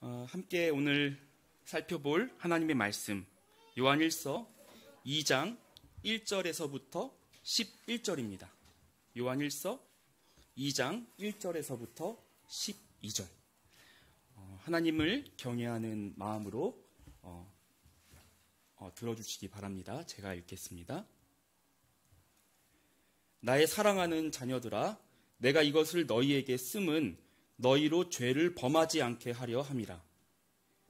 함께 오늘 살펴볼 하나님의 말씀 요한일서 2장 1절에서부터 11절입니다. 요한일서 2장 1절에서부터 12절. 하나님을 경외하는 마음으로 들어주시기 바랍니다. 제가 읽겠습니다. 나의 사랑하는 자녀들아, 내가 이것을 너희에게 씀은 너희로 죄를 범하지 않게 하려 함이라.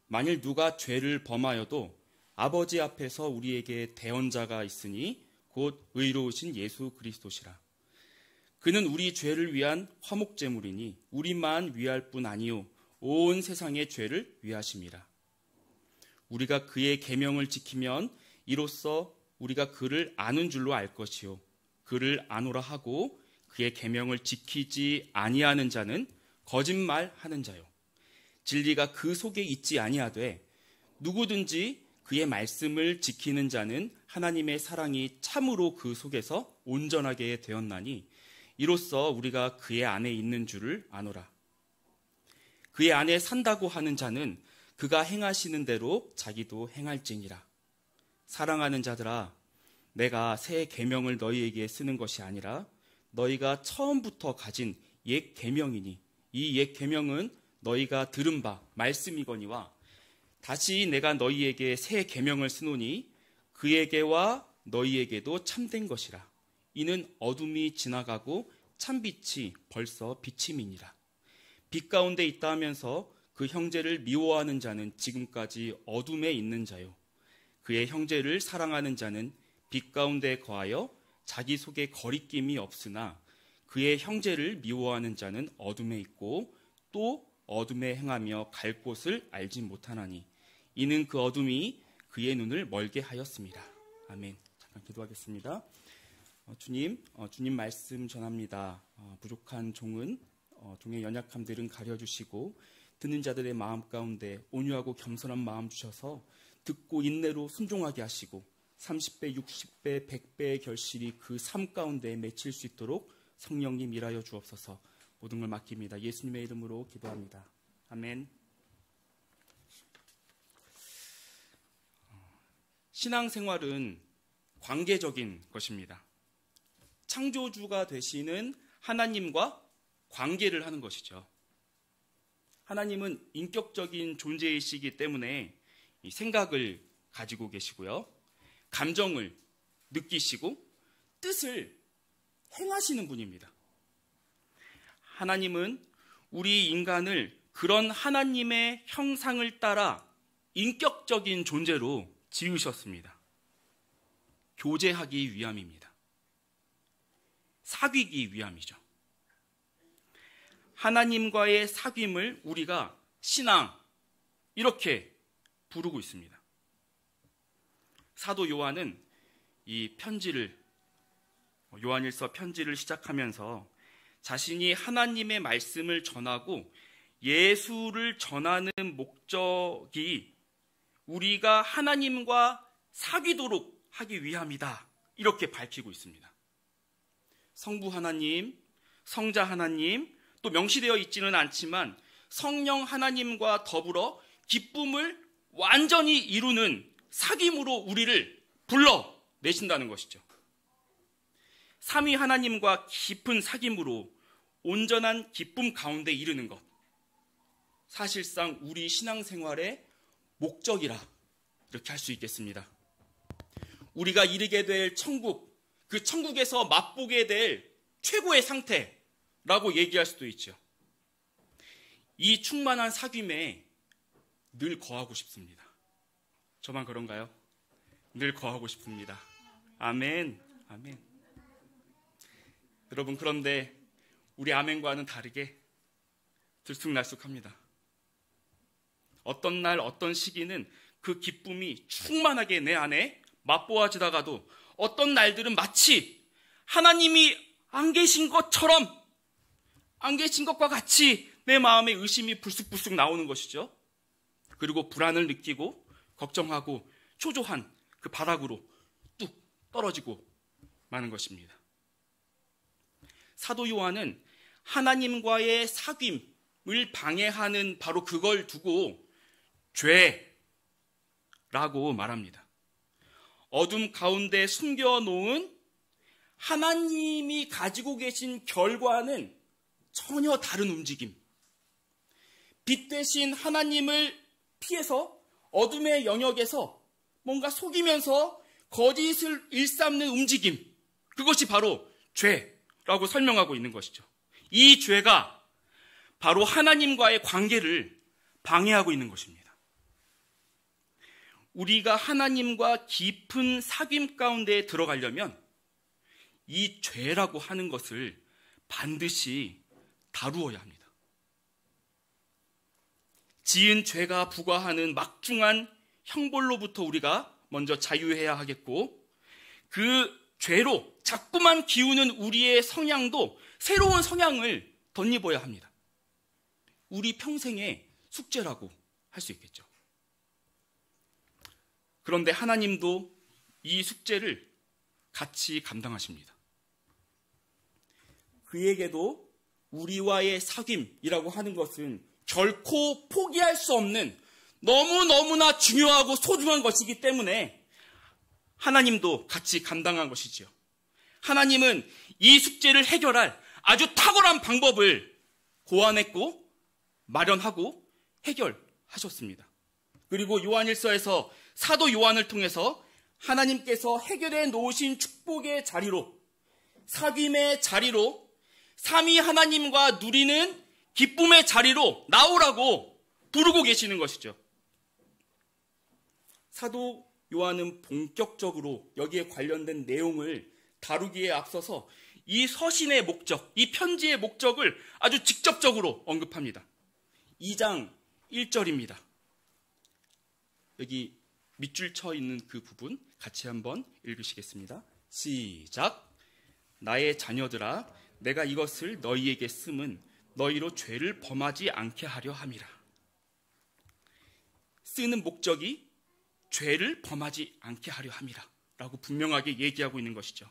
만일 누가 죄를 범하여도 아버지 앞에서 우리에게 대언자가 있으니 곧 의로우신 예수 그리스도시라. 그는 우리 죄를 위한 화목제물이니 우리만 위할 뿐 아니요 온 세상의 죄를 위하심이라. 우리가 그의 계명을 지키면 이로써 우리가 그를 아는 줄로 알 것이요 그를 아노라 하고 그의 계명을 지키지 아니하는 자는 거짓말하는 자요 진리가 그 속에 있지 아니하되 누구든지 그의 말씀을 지키는 자는 하나님의 사랑이 참으로 그 속에서 온전하게 되었나니 이로써 우리가 그의 안에 있는 줄을 아노라. 그의 안에 산다고 하는 자는 그가 행하시는 대로 자기도 행할지니라. 사랑하는 자들아, 내가 새 계명을 너희에게 쓰는 것이 아니라 너희가 처음부터 가진 옛 계명이니 이 옛 계명은 너희가 들은 바 말씀이거니와 다시 내가 너희에게 새 계명을 쓰노니 그에게와 너희에게도 참된 것이라. 이는 어둠이 지나가고 참빛이 벌써 비침이니라. 빛 가운데 있다 하면서 그 형제를 미워하는 자는 지금까지 어둠에 있는 자요 그의 형제를 사랑하는 자는 빛 가운데 거하여 자기 속에 거리낌이 없으나 그의 형제를 미워하는 자는 어둠에 있고 또 어둠에 행하며 갈 곳을 알지 못하나니 이는 그 어둠이 그의 눈을 멀게 하였습니다. 아멘. 잠깐 기도하겠습니다. 주님 말씀 전합니다. 부족한 종의 연약함들은 가려주시고 듣는 자들의 마음 가운데 온유하고 겸손한 마음 주셔서 듣고 인내로 순종하게 하시고 30배, 60배, 100배의 결실이 그 삶 가운데 맺힐 수 있도록 성령님 일하여 주옵소서. 모든 걸 맡깁니다. 예수님의 이름으로 기도합니다. 아멘. 신앙생활은 관계적인 것입니다. 창조주가 되시는 하나님과 관계를 하는 것이죠. 하나님은 인격적인 존재이시기 때문에 이 생각을 가지고 계시고요. 감정을 느끼시고 뜻을 행하시는 분입니다. 하나님은 우리 인간을 그런 하나님의 형상을 따라 인격적인 존재로 지으셨습니다. 교제하기 위함입니다. 사귀기 위함이죠. 하나님과의 사귐을 우리가 신앙 이렇게 부르고 있습니다. 사도 요한은 이 편지를 요한일서 편지를 시작하면서 자신이 하나님의 말씀을 전하고 예수를 전하는 목적이 우리가 하나님과 사귀도록 하기 위함이다. 이렇게 밝히고 있습니다. 성부 하나님, 성자 하나님, 또 명시되어 있지는 않지만 성령 하나님과 더불어 기쁨을 완전히 이루는 사귐으로 우리를 불러내신다는 것이죠. 삼위 하나님과 깊은 사귐으로 온전한 기쁨 가운데 이르는 것. 사실상 우리 신앙생활의 목적이라 이렇게 할 수 있겠습니다. 우리가 이르게 될 천국, 그 천국에서 맛보게 될 최고의 상태라고 얘기할 수도 있죠. 이 충만한 사귐에 늘 거하고 싶습니다. 저만 그런가요? 늘 거하고 싶습니다. 아멘. 아멘. 여러분, 그런데 우리 아멘과는 다르게 들쑥날쑥합니다. 어떤 날 어떤 시기는 그 기쁨이 충만하게 내 안에 맛보아지다가도 어떤 날들은 마치 하나님이 안 계신 것처럼, 안 계신 것과 같이 내 마음에 의심이 불쑥불쑥 나오는 것이죠. 그리고 불안을 느끼고 걱정하고 초조한 그 바닥으로 뚝 떨어지고 마는 것입니다. 사도 요한은 하나님과의 사귐을 방해하는 바로 그걸 두고 죄라고 말합니다. 어둠 가운데 숨겨놓은 하나님이 가지고 계신 결과는 전혀 다른 움직임. 빛 대신 하나님을 피해서 어둠의 영역에서 뭔가 속이면서 거짓을 일삼는 움직임. 그것이 바로 죄라고 설명하고 있는 것이죠. 이 죄가 바로 하나님과의 관계를 방해하고 있는 것입니다. 우리가 하나님과 깊은 사귐 가운데 들어가려면 이 죄라고 하는 것을 반드시 다루어야 합니다. 지은 죄가 부과하는 막중한 형벌로부터 우리가 먼저 자유해야 하겠고, 그 죄로 자꾸만 기우는 우리의 성향도 새로운 성향을 덧입어야 합니다. 우리 평생의 숙제라고 할 수 있겠죠. 그런데 하나님도 이 숙제를 같이 감당하십니다. 그에게도 우리와의 사귐이라고 하는 것은 결코 포기할 수 없는 너무너무나 중요하고 소중한 것이기 때문에 하나님도 같이 감당한 것이지요. 하나님은 이 숙제를 해결할 아주 탁월한 방법을 고안했고 마련하고 해결하셨습니다. 그리고 요한일서에서 사도 요한을 통해서 하나님께서 해결해 놓으신 축복의 자리로, 사귐의 자리로, 삼위 하나님과 누리는 기쁨의 자리로 나오라고 부르고 계시는 것이죠. 사도 요한은 본격적으로 여기에 관련된 내용을 다루기에 앞서서 이 서신의 목적, 이 편지의 목적을 아주 직접적으로 언급합니다. 2장 1절입니다. 여기 밑줄 쳐 있는 그 부분 같이 한번 읽으시겠습니다. 시작. 나의 자녀들아, 내가 이것을 너희에게 쓰면 너희로 죄를 범하지 않게 하려 함이라. 쓰는 목적이 죄를 범하지 않게 하려 함이라 라고 분명하게 얘기하고 있는 것이죠.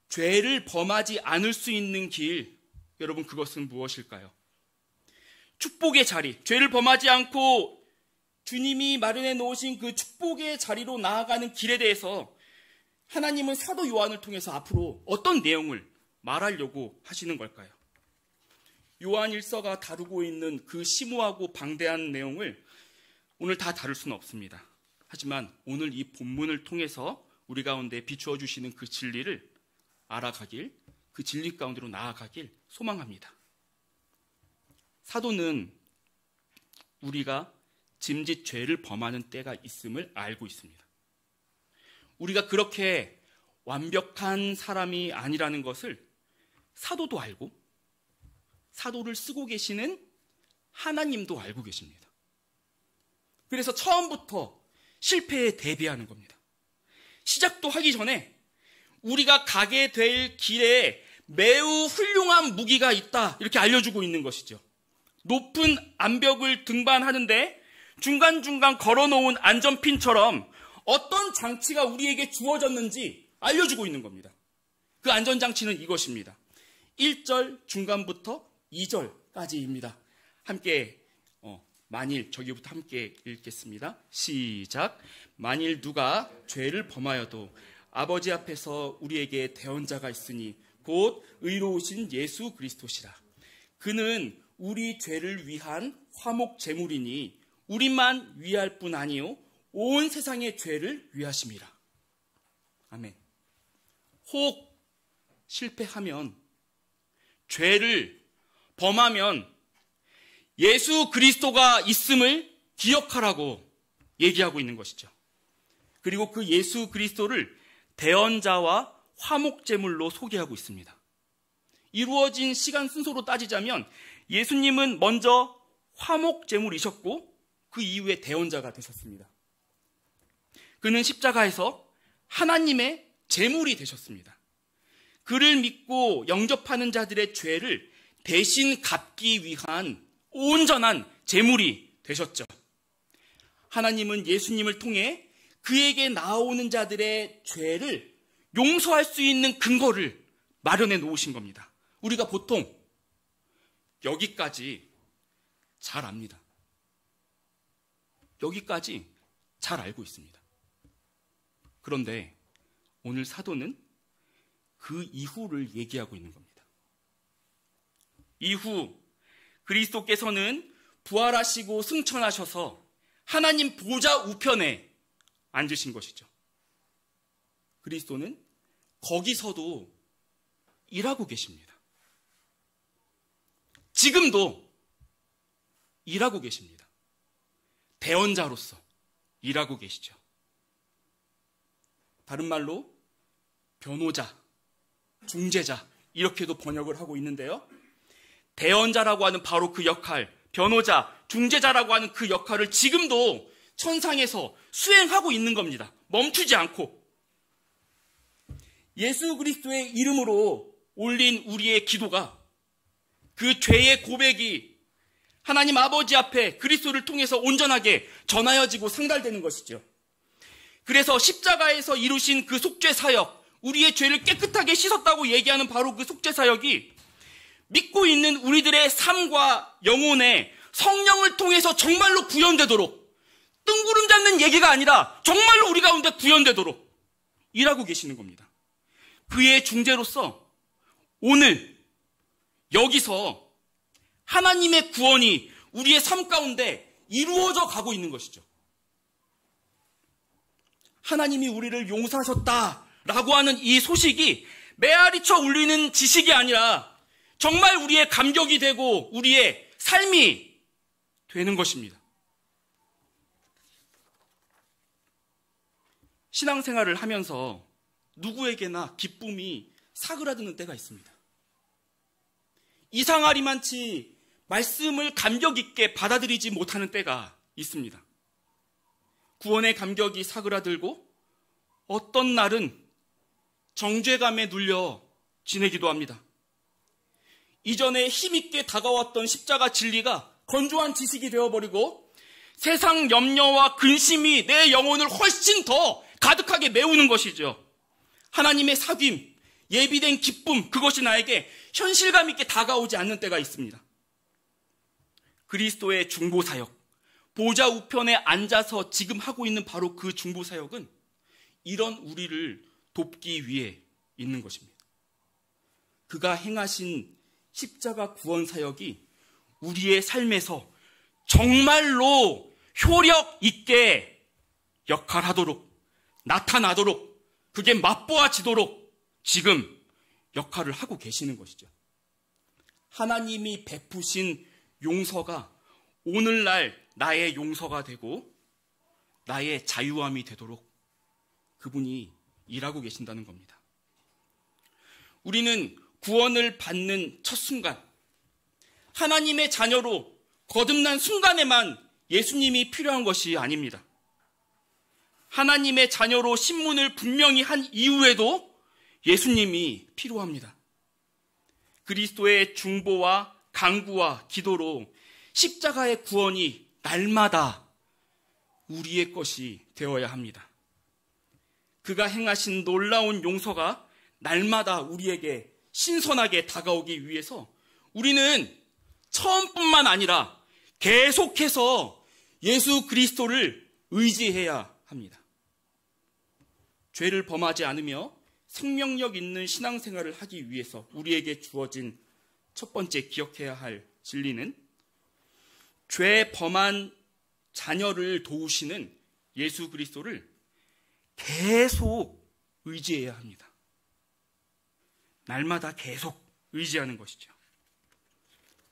죄를 범하지 않을 수 있는 길, 여러분 그것은 무엇일까요? 축복의 자리, 죄를 범하지 않고 주님이 마련해 놓으신 그 축복의 자리로 나아가는 길에 대해서 하나님은 사도 요한을 통해서 앞으로 어떤 내용을 말하려고 하시는 걸까요? 요한일서가 다루고 있는 그 심오하고 방대한 내용을 오늘 다 다룰 수는 없습니다. 하지만 오늘 이 본문을 통해서 우리 가운데 비추어 주시는 그 진리를 알아가길, 그 진리 가운데로 나아가길 소망합니다. 사도는 우리가 짐짓 죄를 범하는 때가 있음을 알고 있습니다. 우리가 그렇게 완벽한 사람이 아니라는 것을 사도도 알고 사도를 쓰고 계시는 하나님도 알고 계십니다. 그래서 처음부터 실패에 대비하는 겁니다. 시작도 하기 전에 우리가 가게 될 길에 매우 훌륭한 무기가 있다, 이렇게 알려주고 있는 것이죠. 높은 암벽을 등반하는데 중간중간 걸어놓은 안전핀처럼 어떤 장치가 우리에게 주어졌는지 알려주고 있는 겁니다. 그 안전장치는 이것입니다. 1절 중간부터 2절까지입니다. 함께 만일 저기부터 함께 읽겠습니다. 시작. 만일 누가 죄를 범하여도 아버지 앞에서 우리에게 대언자가 있으니 곧 의로우신 예수 그리스도시라. 그는 우리 죄를 위한 화목 제물이니 우리만 위할 뿐 아니요 온 세상의 죄를 위하심이라. 아멘. 혹 실패하면, 죄를 범하면 예수 그리스도가 있음을 기억하라고 얘기하고 있는 것이죠. 그리고 그 예수 그리스도를 대언자와 화목제물로 소개하고 있습니다. 이루어진 시간 순서로 따지자면 예수님은 먼저 화목제물이셨고 그 이후에 대언자가 되셨습니다. 그는 십자가에서 하나님의 제물이 되셨습니다. 그를 믿고 영접하는 자들의 죄를 대신 갚기 위한 온전한 제물이 되셨죠. 하나님은 예수님을 통해 그에게 나오는 자들의 죄를 용서할 수 있는 근거를 마련해 놓으신 겁니다. 우리가 보통 여기까지 잘 압니다. 여기까지 잘 알고 있습니다. 그런데 오늘 사도는 그 이후를 얘기하고 있는 겁니다. 이후 그리스도께서는 부활하시고 승천하셔서 하나님 보좌 우편에 앉으신 것이죠. 그리스도는 거기서도 일하고 계십니다. 지금도 일하고 계십니다. 대언자로서 일하고 계시죠. 다른 말로 변호자, 중재자 이렇게도 번역을 하고 있는데요. 대언자라고 하는 바로 그 역할, 변호자, 중재자라고 하는 그 역할을 지금도 천상에서 수행하고 있는 겁니다. 멈추지 않고. 예수 그리스도의 이름으로 올린 우리의 기도가, 그 죄의 고백이 하나님 아버지 앞에 그리스도를 통해서 온전하게 전하여지고 상달되는 것이죠. 그래서 십자가에서 이루신 그 속죄 사역, 우리의 죄를 깨끗하게 씻었다고 얘기하는 바로 그 속죄 사역이 믿고 있는 우리들의 삶과 영혼에 성령을 통해서 정말로 구현되도록, 뜬구름 잡는 얘기가 아니라 정말로 우리 가운데 구현되도록 일하고 계시는 겁니다. 그의 중재로서 오늘 여기서 하나님의 구원이 우리의 삶 가운데 이루어져 가고 있는 것이죠. 하나님이 우리를 용서하셨다라고 하는 이 소식이 메아리쳐 울리는 지식이 아니라 정말 우리의 감격이 되고 우리의 삶이 되는 것입니다. 신앙생활을 하면서 누구에게나 기쁨이 사그라드는 때가 있습니다. 이상하리만치 말씀을 감격 있게 받아들이지 못하는 때가 있습니다. 구원의 감격이 사그라들고 어떤 날은 정죄감에 눌려 지내기도 합니다. 이전에 힘있게 다가왔던 십자가 진리가 건조한 지식이 되어버리고 세상 염려와 근심이 내 영혼을 훨씬 더 가득하게 메우는 것이죠. 하나님의 사귐, 예비된 기쁨, 그것이 나에게 현실감 있게 다가오지 않는 때가 있습니다. 그리스도의 중보사역, 보좌 우편에 앉아서 지금 하고 있는 바로 그 중보사역은 이런 우리를 돕기 위해 있는 것입니다. 그가 행하신 십자가 구원사역이 우리의 삶에서 정말로 효력 있게 역할하도록, 나타나도록, 그게 맛보아지도록 지금 역할을 하고 계시는 것이죠. 하나님이 베푸신 용서가 오늘날 나의 용서가 되고 나의 자유함이 되도록 그분이 일하고 계신다는 겁니다. 우리는 구원을 받는 첫 순간, 하나님의 자녀로 거듭난 순간에만 예수님이 필요한 것이 아닙니다. 하나님의 자녀로 신문을 분명히 한 이후에도 예수님이 필요합니다. 그리스도의 중보와 간구와 기도로 십자가의 구원이 날마다 우리의 것이 되어야 합니다. 그가 행하신 놀라운 용서가 날마다 우리에게 신선하게 다가오기 위해서 우리는 처음뿐만 아니라 계속해서 예수 그리스도를 의지해야 합니다. 죄를 범하지 않으며 생명력 있는 신앙생활을 하기 위해서 우리에게 주어진 첫 번째 기억해야 할 진리는 죄 범한 자녀를 도우시는 예수 그리스도를 계속 의지해야 합니다. 날마다 계속 의지하는 것이죠.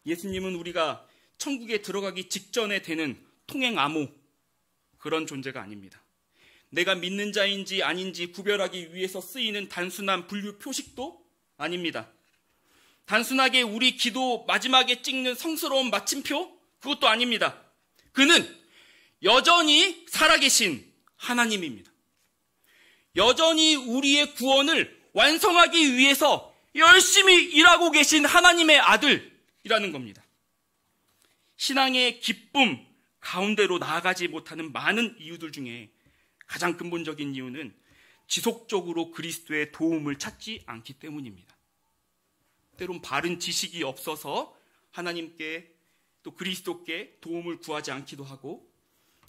예수님은 우리가 천국에 들어가기 직전에 되는 통행암호, 그런 존재가 아닙니다. 내가 믿는 자인지 아닌지 구별하기 위해서 쓰이는 단순한 분류 표식도 아닙니다. 단순하게 우리 기도 마지막에 찍는 성스러운 마침표, 그것도 아닙니다. 그는 여전히 살아계신 하나님입니다. 여전히 우리의 구원을 완성하기 위해서 열심히 일하고 계신 하나님의 아들이라는 겁니다. 신앙의 기쁨 가운데로 나아가지 못하는 많은 이유들 중에 가장 근본적인 이유는 지속적으로 그리스도의 도움을 찾지 않기 때문입니다. 때론 바른 지식이 없어서 하나님께 또 그리스도께 도움을 구하지 않기도 하고,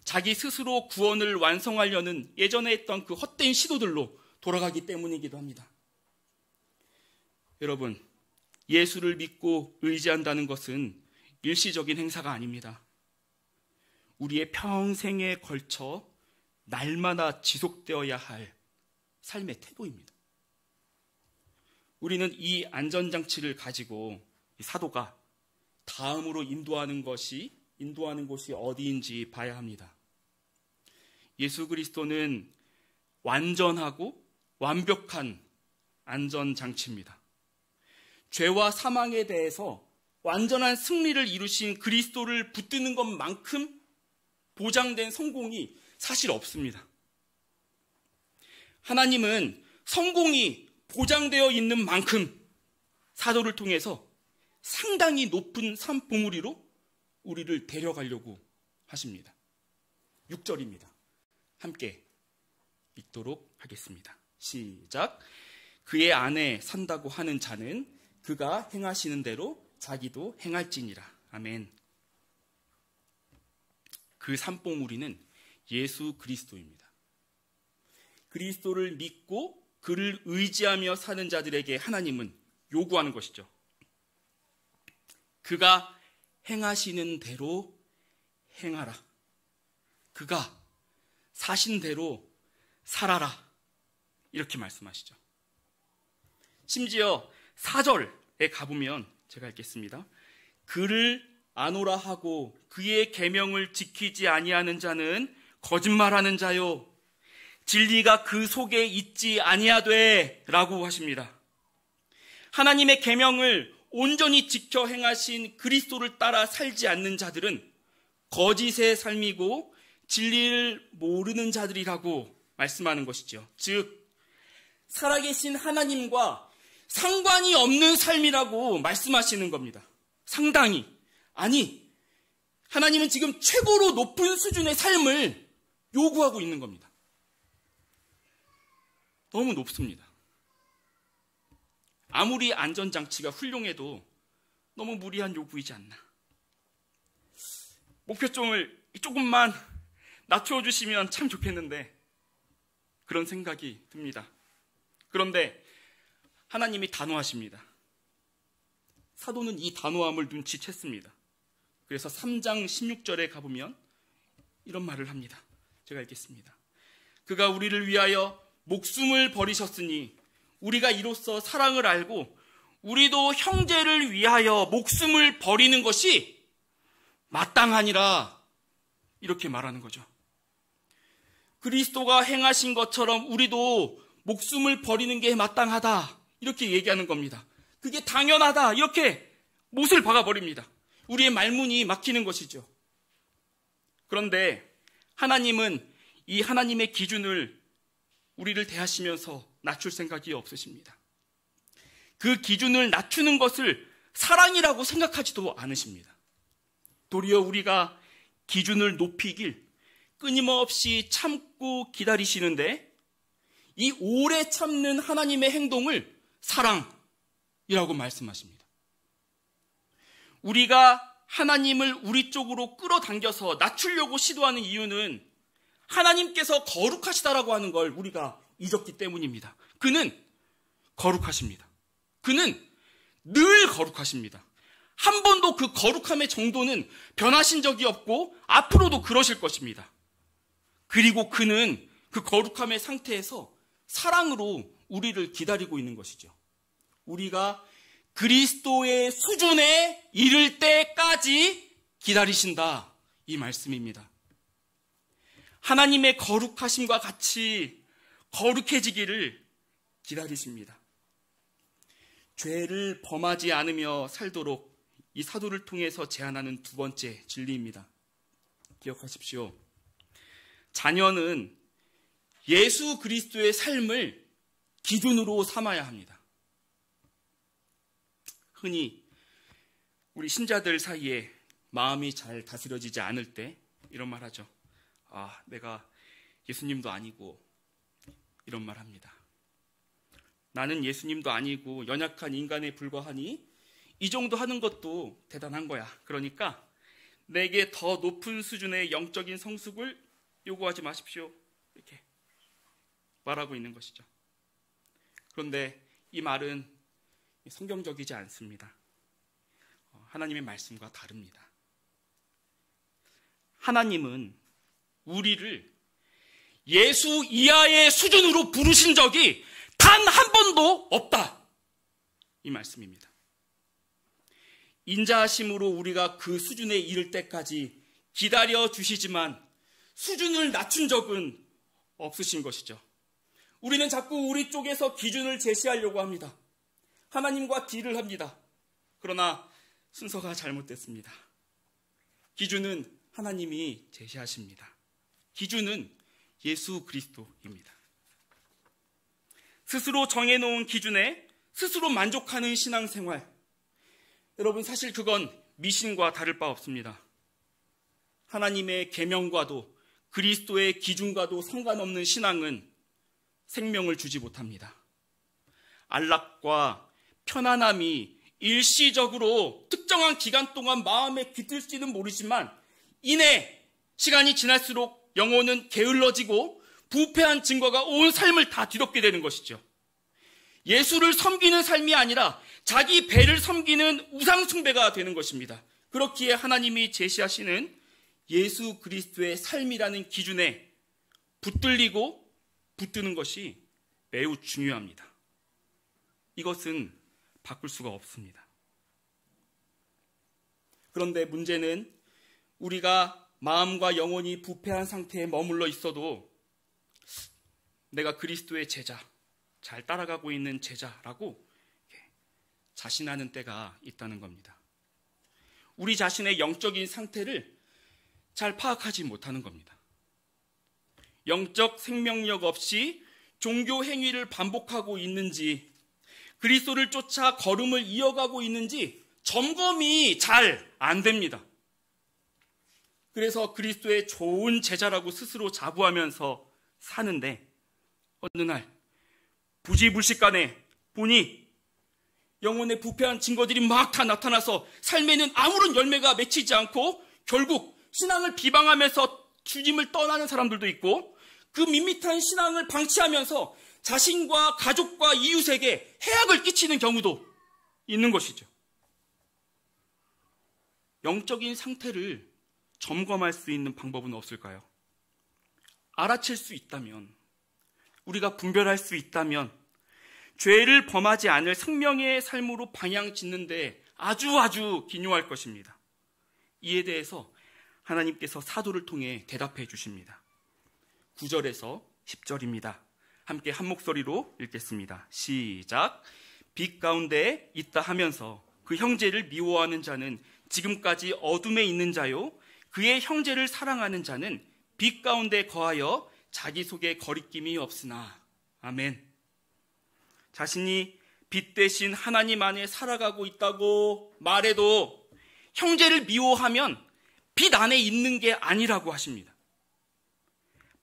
자기 스스로 구원을 완성하려는 예전에 했던 그 헛된 시도들로 돌아가기 때문이기도 합니다. 여러분, 예수를 믿고 의지한다는 것은 일시적인 행사가 아닙니다. 우리의 평생에 걸쳐 날마다 지속되어야 할 삶의 태도입니다. 우리는 이 안전장치를 가지고 이 사도가 다음으로 인도하는 곳이 어디인지 봐야 합니다. 예수 그리스도는 완전하고 완벽한 안전장치입니다. 죄와 사망에 대해서 완전한 승리를 이루신 그리스도를 붙드는 것만큼 보장된 성공이 사실 없습니다. 하나님은 성공이 보장되어 있는 만큼 사도를 통해서 상당히 높은 산봉우리로 우리를 데려가려고 하십니다. 6절입니다. 함께 읽도록 하겠습니다. 시작. 그의 안에 산다고 하는 자는 그가 행하시는 대로 자기도 행할지니라. 아멘. 그 산봉우리는 예수 그리스도입니다. 그리스도를 믿고 그를 의지하며 사는 자들에게 하나님은 요구하는 것이죠. 그가 행하시는 대로 행하라. 그가 사신 대로 살아라. 이렇게 말씀하시죠. 심지어 4절에 가보면 제가 읽겠습니다. 그를 아노라 하고 그의 계명을 지키지 아니하는 자는 거짓말하는 자요 진리가 그 속에 있지 아니하되 라고 하십니다. 하나님의 계명을 온전히 지켜 행하신 그리스도를 따라 살지 않는 자들은 거짓의 삶이고 진리를 모르는 자들이라고 말씀하는 것이죠. 즉 살아계신 하나님과 상관이 없는 삶이라고 말씀하시는 겁니다. 상당히. 아니, 하나님은 지금 최고로 높은 수준의 삶을 요구하고 있는 겁니다. 너무 높습니다. 아무리 안전장치가 훌륭해도 너무 무리한 요구이지 않나. 목표점을 조금만 낮춰주시면 참 좋겠는데 그런 생각이 듭니다. 그런데 하나님이 단호하십니다. 사도는 이 단호함을 눈치챘습니다. 그래서 3장 16절에 가보면 이런 말을 합니다. 제가 읽겠습니다. 그가 우리를 위하여 목숨을 버리셨으니 우리가 이로써 사랑을 알고 우리도 형제를 위하여 목숨을 버리는 것이 마땅하니라. 이렇게 말하는 거죠. 그리스도가 행하신 것처럼 우리도 목숨을 버리는 게 마땅하다. 이렇게 얘기하는 겁니다. 그게 당연하다. 이렇게 못을 박아버립니다. 우리의 말문이 막히는 것이죠. 그런데 하나님은 이 하나님의 기준을 우리를 대하시면서 낮출 생각이 없으십니다. 그 기준을 낮추는 것을 사랑이라고 생각하지도 않으십니다. 도리어 우리가 기준을 높이길 끊임없이 참고 기다리시는데 이 오래 참는 하나님의 행동을 사랑이라고 말씀하십니다. 우리가 하나님을 우리 쪽으로 끌어당겨서 낮추려고 시도하는 이유는 하나님께서 거룩하시다라고 하는 걸 우리가 잊었기 때문입니다. 그는 거룩하십니다. 그는 늘 거룩하십니다. 한 번도 그 거룩함의 정도는 변하신 적이 없고 앞으로도 그러실 것입니다. 그리고 그는 그 거룩함의 상태에서 사랑으로 우리를 기다리고 있는 것이죠. 우리가 그리스도의 수준에 이를 때까지 기다리신다. 이 말씀입니다. 하나님의 거룩하심과 같이 거룩해지기를 기다리십니다. 죄를 범하지 않으며 살도록 이 사도를 통해서 제안하는 두 번째 진리입니다. 기억하십시오. 자녀는 예수 그리스도의 삶을 기준으로 삼아야 합니다. 흔히 우리 신자들 사이에 마음이 잘 다스려지지 않을 때 이런 말 하죠. 내가 예수님도 아니고 이런 말 합니다. 나는 예수님도 아니고 연약한 인간에 불과하니 이 정도 하는 것도 대단한 거야. 그러니까 내게 더 높은 수준의 영적인 성숙을 요구하지 마십시오. 이렇게 말하고 있는 것이죠. 그런데 이 말은 성경적이지 않습니다. 하나님의 말씀과 다릅니다. 하나님은 우리를 예수 이하의 수준으로 부르신 적이 단 한 번도 없다. 이 말씀입니다. 인자하심으로 우리가 그 수준에 이를 때까지 기다려 주시지만 수준을 낮춘 적은 없으신 것이죠. 우리는 자꾸 우리 쪽에서 기준을 제시하려고 합니다. 하나님과 딜을 합니다. 그러나 순서가 잘못됐습니다. 기준은 하나님이 제시하십니다. 기준은 예수 그리스도입니다. 스스로 정해놓은 기준에 스스로 만족하는 신앙생활, 여러분 사실 그건 미신과 다를 바 없습니다. 하나님의 계명과도 그리스도의 기준과도 상관없는 신앙은 생명을 주지 못합니다. 안락과 편안함이 일시적으로 특정한 기간 동안 마음에 깃들지는 모르지만 이내 시간이 지날수록 영혼은 게을러지고 부패한 증거가 온 삶을 다 뒤덮게 되는 것이죠. 예수를 섬기는 삶이 아니라 자기 배를 섬기는 우상숭배가 되는 것입니다. 그렇기에 하나님이 제시하시는 예수 그리스도의 삶이라는 기준에 붙들리고 붙드는 것이 매우 중요합니다. 이것은 바꿀 수가 없습니다. 그런데 문제는 우리가 마음과 영혼이 부패한 상태에 머물러 있어도 내가 그리스도의 제자, 잘 따라가고 있는 제자라고 자신하는 때가 있다는 겁니다. 우리 자신의 영적인 상태를 잘 파악하지 못하는 겁니다. 영적 생명력 없이 종교 행위를 반복하고 있는지, 그리스도를 쫓아 걸음을 이어가고 있는지 점검이 잘 안 됩니다. 그래서 그리스도의 좋은 제자라고 스스로 자부하면서 사는데 어느 날 부지불식간에 보니 영혼의 부패한 증거들이 막 다 나타나서 삶에는 아무런 열매가 맺히지 않고 결국 신앙을 비방하면서 주님을 떠나는 사람들도 있고 그 밋밋한 신앙을 방치하면서 자신과 가족과 이웃에게 해악을 끼치는 경우도 있는 것이죠. 영적인 상태를 점검할 수 있는 방법은 없을까요? 알아챌 수 있다면, 우리가 분별할 수 있다면 죄를 범하지 않을 생명의 삶으로 방향 짓는데 아주 기요할 것입니다. 이에 대해서 하나님께서 사도를 통해 대답해 주십니다. 9절에서 10절입니다. 함께 한 목소리로 읽겠습니다. 시작. 빛 가운데 있다 하면서 그 형제를 미워하는 자는 지금까지 어둠에 있는 자요, 그의 형제를 사랑하는 자는 빛 가운데 거하여 자기 속에 거리낌이 없으나. 아멘. 자신이 빛 대신 하나님 안에 살아가고 있다고 말해도 형제를 미워하면 빛 안에 있는 게 아니라고 하십니다.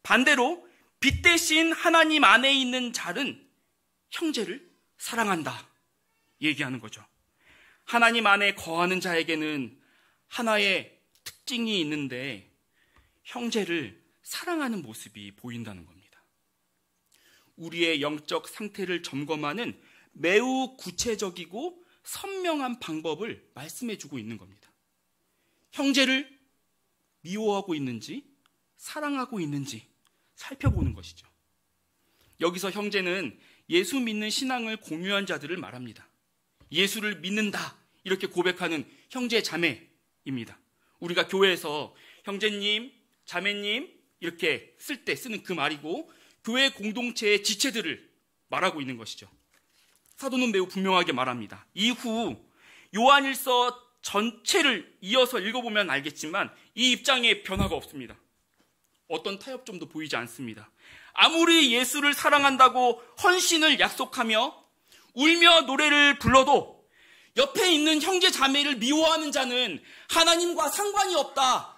반대로 빛 대신 하나님 안에 있는 자는 형제를 사랑한다 얘기하는 거죠. 하나님 안에 거하는 자에게는 하나의 특징이 있는데 형제를 사랑하는 모습이 보인다는 겁니다. 우리의 영적 상태를 점검하는 매우 구체적이고 선명한 방법을 말씀해 주고 있는 겁니다. 형제를 미워하고 있는지 사랑하고 있는지 살펴보는 것이죠. 여기서 형제는 예수 믿는 신앙을 공유한 자들을 말합니다. 예수를 믿는다 이렇게 고백하는 형제 자매입니다. 우리가 교회에서 형제님, 자매님 이렇게 쓸 때 쓰는 그 말이고 교회 공동체의 지체들을 말하고 있는 것이죠. 사도는 매우 분명하게 말합니다. 이후 요한일서 전체를 이어서 읽어보면 알겠지만 이 입장에 변화가 없습니다. 어떤 타협점도 보이지 않습니다. 아무리 예수를 사랑한다고 헌신을 약속하며 울며 노래를 불러도 옆에 있는 형제 자매를 미워하는 자는 하나님과 상관이 없다.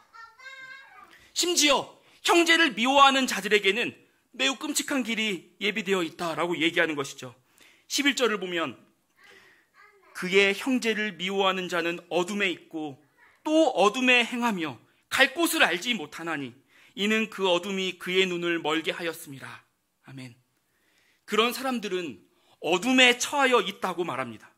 심지어 형제를 미워하는 자들에게는 매우 끔찍한 길이 예비되어 있다라고 얘기하는 것이죠. 11절을 보면 그의 형제를 미워하는 자는 어둠에 있고 또 어둠에 행하며 갈 곳을 알지 못하나니 이는 그 어둠이 그의 눈을 멀게 하였습니다. 아멘. 그런 사람들은 어둠에 처하여 있다고 말합니다.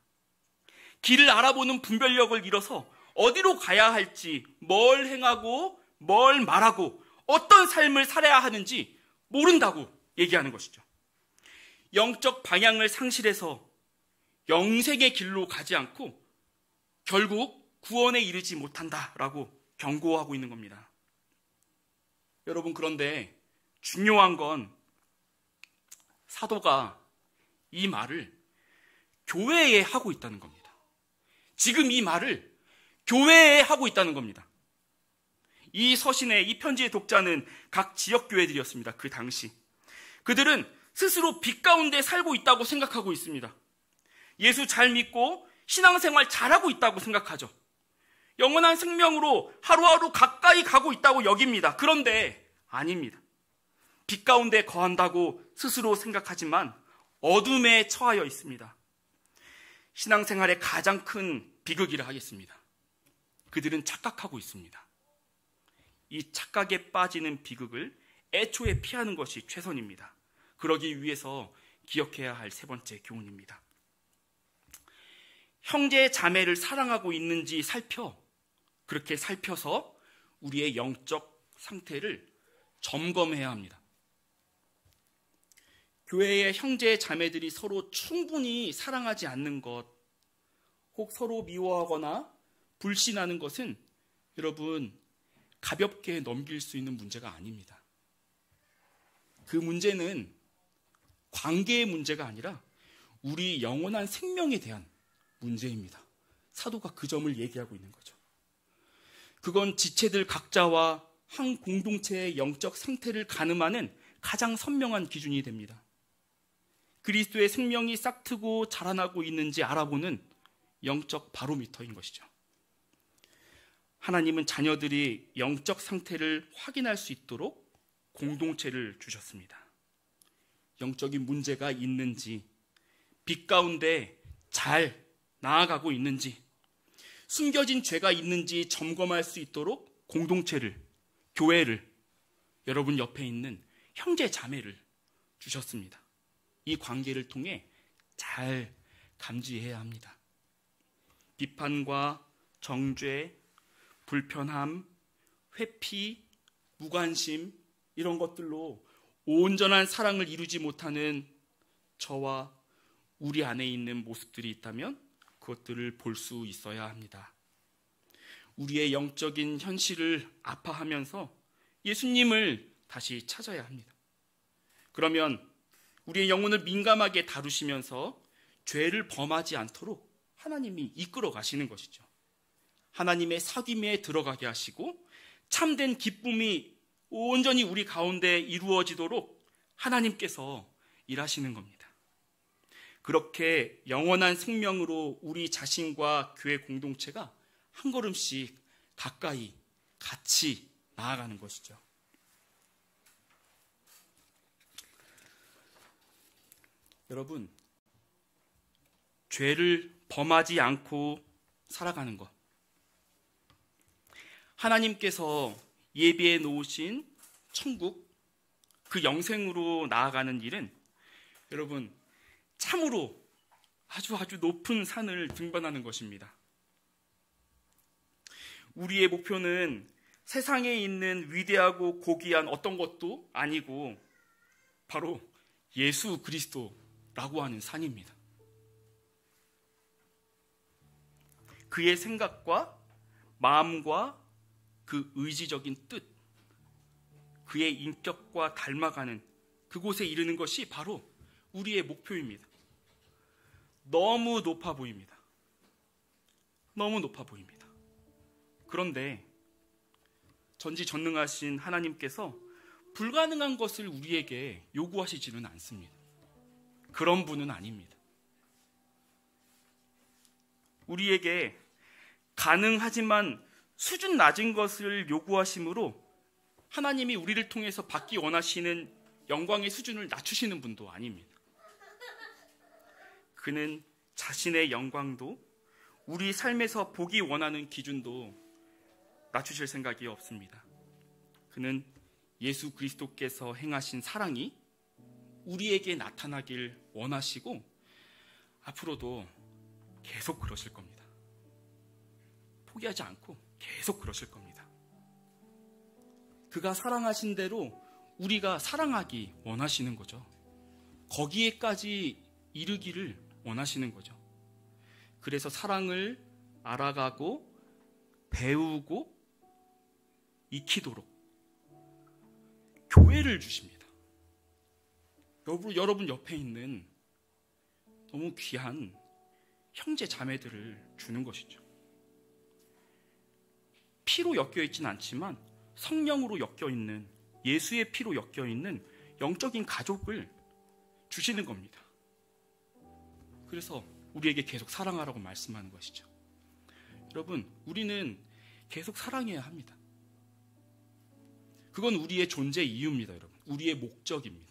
길을 알아보는 분별력을 잃어서 어디로 가야 할지, 뭘 행하고 뭘 말하고 어떤 삶을 살아야 하는지 모른다고 얘기하는 것이죠. 영적 방향을 상실해서 영생의 길로 가지 않고 결국 구원에 이르지 못한다라고 경고하고 있는 겁니다. 여러분, 그런데 중요한 건 사도가 이 말을 교회에 하고 있다는 겁니다. 지금 이 말을 교회에 하고 있다는 겁니다. 이 서신의, 이 편지의 독자는 각 지역교회들이었습니다. 그 당시. 그들은 스스로 빛 가운데 살고 있다고 생각하고 있습니다. 예수 잘 믿고 신앙생활 잘하고 있다고 생각하죠. 영원한 생명으로 하루하루 가까이 가고 있다고 여깁니다. 그런데 아닙니다. 빛 가운데 거한다고 스스로 생각하지만 어둠에 처하여 있습니다. 신앙생활의 가장 큰 비극이라 하겠습니다. 그들은 착각하고 있습니다. 이 착각에 빠지는 비극을 애초에 피하는 것이 최선입니다. 그러기 위해서 기억해야 할 세 번째 교훈입니다. 형제 자매를 사랑하고 있는지 그렇게 살펴서 우리의 영적 상태를 점검해야 합니다. 교회의 형제 자매들이 서로 충분히 사랑하지 않는 것, 혹 서로 미워하거나 불신하는 것은 여러분 가볍게 넘길 수 있는 문제가 아닙니다. 그 문제는 관계의 문제가 아니라 우리 영원한 생명에 대한 문제입니다. 사도가 그 점을 얘기하고 있는 거죠. 그건 지체들 각자와 한 공동체의 영적 상태를 가늠하는 가장 선명한 기준이 됩니다. 그리스도의 생명이 싹트고 자라나고 있는지 알아보는 영적 바로미터인 것이죠. 하나님은 자녀들이 영적 상태를 확인할 수 있도록 공동체를 주셨습니다. 영적인 문제가 있는지, 빛 가운데 잘 나아가고 있는지, 숨겨진 죄가 있는지 점검할 수 있도록 공동체를, 교회를, 여러분 옆에 있는 형제 자매를 주셨습니다. 이 관계를 통해 잘 감지해야 합니다. 비판과 정죄, 불편함, 회피, 무관심 이런 것들로 온전한 사랑을 이루지 못하는 저와 우리 안에 있는 모습들이 있다면 그것들을 볼 수 있어야 합니다. 우리의 영적인 현실을 아파하면서 예수님을 다시 찾아야 합니다. 그러면 우리의 영혼을 민감하게 다루시면서 죄를 범하지 않도록 하나님이 이끌어 가시는 것이죠. 하나님의 사귐에 들어가게 하시고 참된 기쁨이 온전히 우리 가운데 이루어지도록 하나님께서 일하시는 겁니다. 그렇게 영원한 생명으로 우리 자신과 교회 공동체가 한 걸음씩 가까이 같이 나아가는 것이죠. 여러분, 죄를 범하지 않고 살아가는 것, 하나님께서 예비해 놓으신 천국, 그 영생으로 나아가는 일은 여러분 참으로 아주 높은 산을 등반하는 것입니다. 우리의 목표는 세상에 있는 위대하고 고귀한 어떤 것도 아니고 바로 예수 그리스도라고 하는 산입니다. 그의 생각과 마음과 그 의지적인 뜻, 그의 인격과 닮아가는 그곳에 이르는 것이 바로 우리의 목표입니다. 너무 높아 보입니다. 너무 높아 보입니다. 그런데 전지전능하신 하나님께서 불가능한 것을 우리에게 요구하시지는 않습니다. 그런 분은 아닙니다. 우리에게 가능하지만 수준 낮은 것을 요구하심으로 하나님이 우리를 통해서 받기 원하시는 영광의 수준을 낮추시는 분도 아닙니다. 그는 자신의 영광도 우리 삶에서 보기 원하는 기준도 낮추실 생각이 없습니다. 그는 예수 그리스도께서 행하신 사랑이 우리에게 나타나길 원하시고 앞으로도 계속 그러실 겁니다. 포기하지 않고 계속 그러실 겁니다. 그가 사랑하신 대로 우리가 사랑하기 원하시는 거죠. 거기에까지 이르기를 원하시는 거죠. 그래서 사랑을 알아가고 배우고 익히도록 교회를 주십니다. 여러분 옆에 있는 너무 귀한 형제 자매들을 주는 것이죠. 피로 엮여있지는 않지만 성령으로 엮여있는, 예수의 피로 엮여있는 영적인 가족을 주시는 겁니다. 그래서 우리에게 계속 사랑하라고 말씀하는 것이죠. 여러분, 우리는 계속 사랑해야 합니다. 그건 우리의 존재 이유입니다. 여러분, 우리의 목적입니다.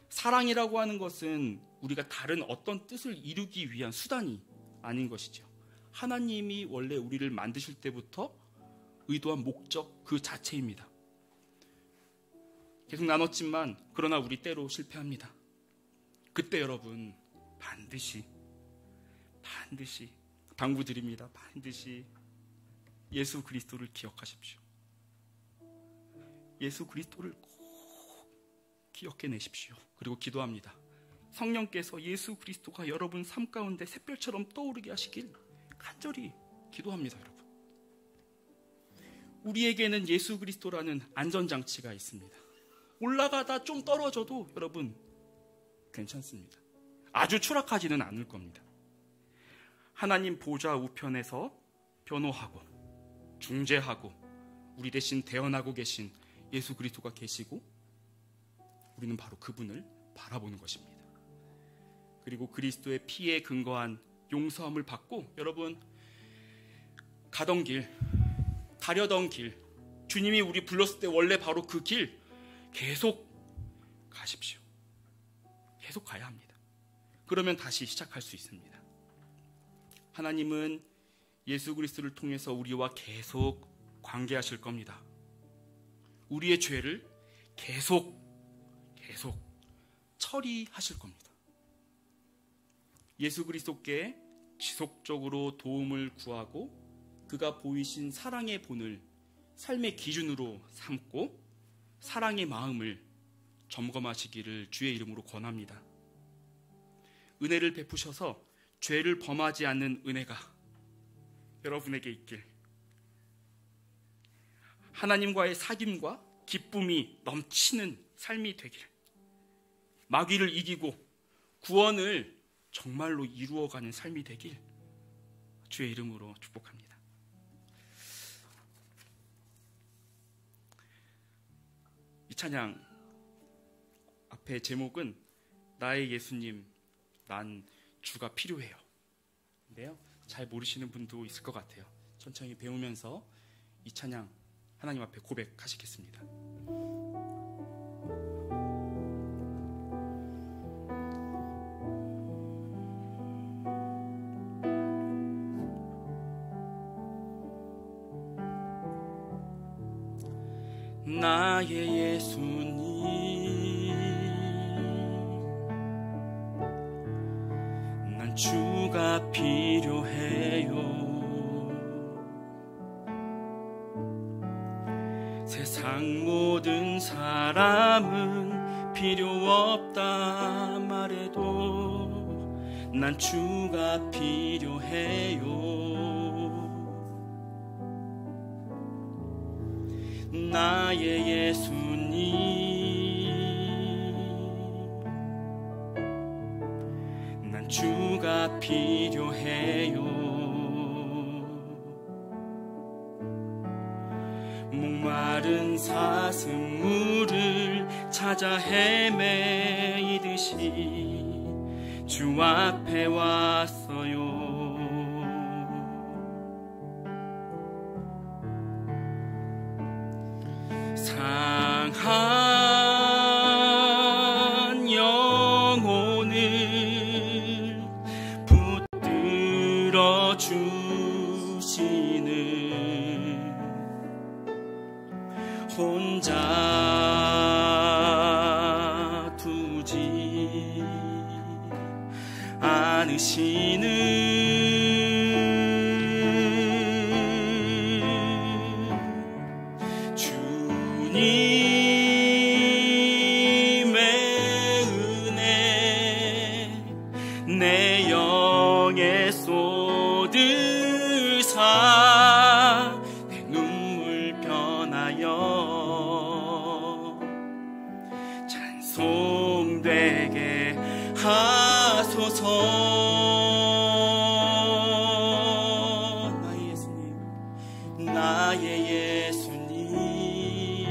사랑이라고 하는 것은 우리가 다른 어떤 뜻을 이루기 위한 수단이 아닌 것이죠. 하나님이 원래 우리를 만드실 때부터 의도한 목적 그 자체입니다. 계속 나눴지만 그러나 우리 때로 실패합니다. 그때 여러분 반드시 당부드립니다. 반드시 예수 그리스도를 기억하십시오. 예수 그리스도를 꼭 기억해내십시오. 그리고 기도합니다. 성령께서 예수 그리스도가 여러분 삶 가운데 샛별처럼 떠오르게 하시길 간절히 기도합니다. 여러분, 우리에게는 예수 그리스도라는 안전장치가 있습니다. 올라가다 좀 떨어져도 여러분 괜찮습니다. 아주 추락하지는 않을 겁니다. 하나님 보좌 우편에서 변호하고 중재하고 우리 대신 대언하고 계신 예수 그리스도가 계시고 우리는 바로 그분을 바라보는 것입니다. 그리고 그리스도의 피에 근거한 용서함을 받고 여러분 가던 길, 가려던 길, 주님이 우리 불렀을 때 원래 바로 그 길 계속 가십시오. 계속 가야 합니다. 그러면 다시 시작할 수 있습니다. 하나님은 예수 그리스도를 통해서 우리와 계속 관계하실 겁니다. 우리의 죄를 계속 처리하실 겁니다. 예수 그리스도께 지속적으로 도움을 구하고 그가 보이신 사랑의 본을 삶의 기준으로 삼고 사랑의 마음을 점검하시기를 주의 이름으로 권합니다. 은혜를 베푸셔서 죄를 범하지 않는 은혜가 여러분에게 있길, 하나님과의 사귐과 기쁨이 넘치는 삶이 되길, 마귀를 이기고 구원을 정말로 이루어가는 삶이 되길 주의 이름으로 축복합니다. 이 찬양 앞에 제목은 나의 예수님, 난 주가 필요해요. 근데요, 잘 모르시는 분도 있을 것 같아요. 천천히 배우면서 이 찬양 하나님 앞에 고백하시겠습니다. 나의 예수님, 난 주가 필요해요. 세상 모든 사람은 필요 없다 말해도 난 주가 필요해요. 나의 예수님, 난 주가 필요해요. 목마른 사슴물을 찾아 헤매이듯이 주 앞에 왔어요. 상한 영혼을 붙들어 주시는 혼자 두지 않으시는 내 영에 쏟으사 내 눈물 변하여 찬송되게 하소서. 나의 예수님, 나의 예수님,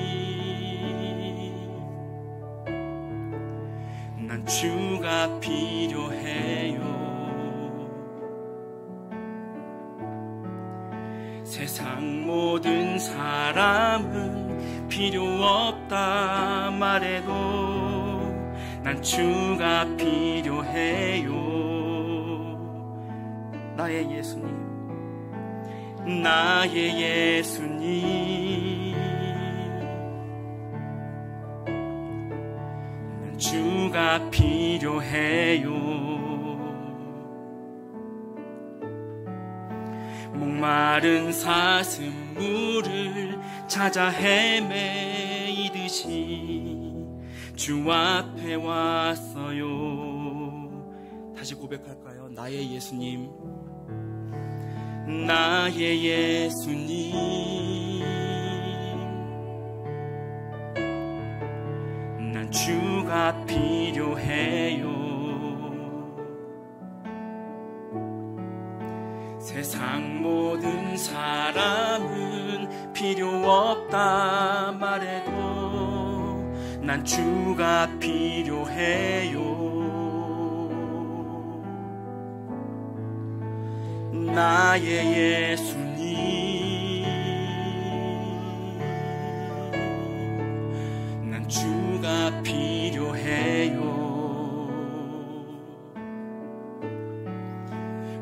난 주가 필요해요. 세상 모든 사람은 필요 없다 말해도 난 주가 필요해요. 나의 예수님, 나의 예수님, 난 주가 필요해요. 목마른 사슴 물을 찾아 헤매이듯이 주 앞에 왔어요. 다시 고백할까요? 나의 예수님, 나의 예수님, 난 주가 필요해요. 세상 모든 사람은 필요 없다 말해도 난 주가 필요해요. 나의 예수님, 난 주가 필요해요.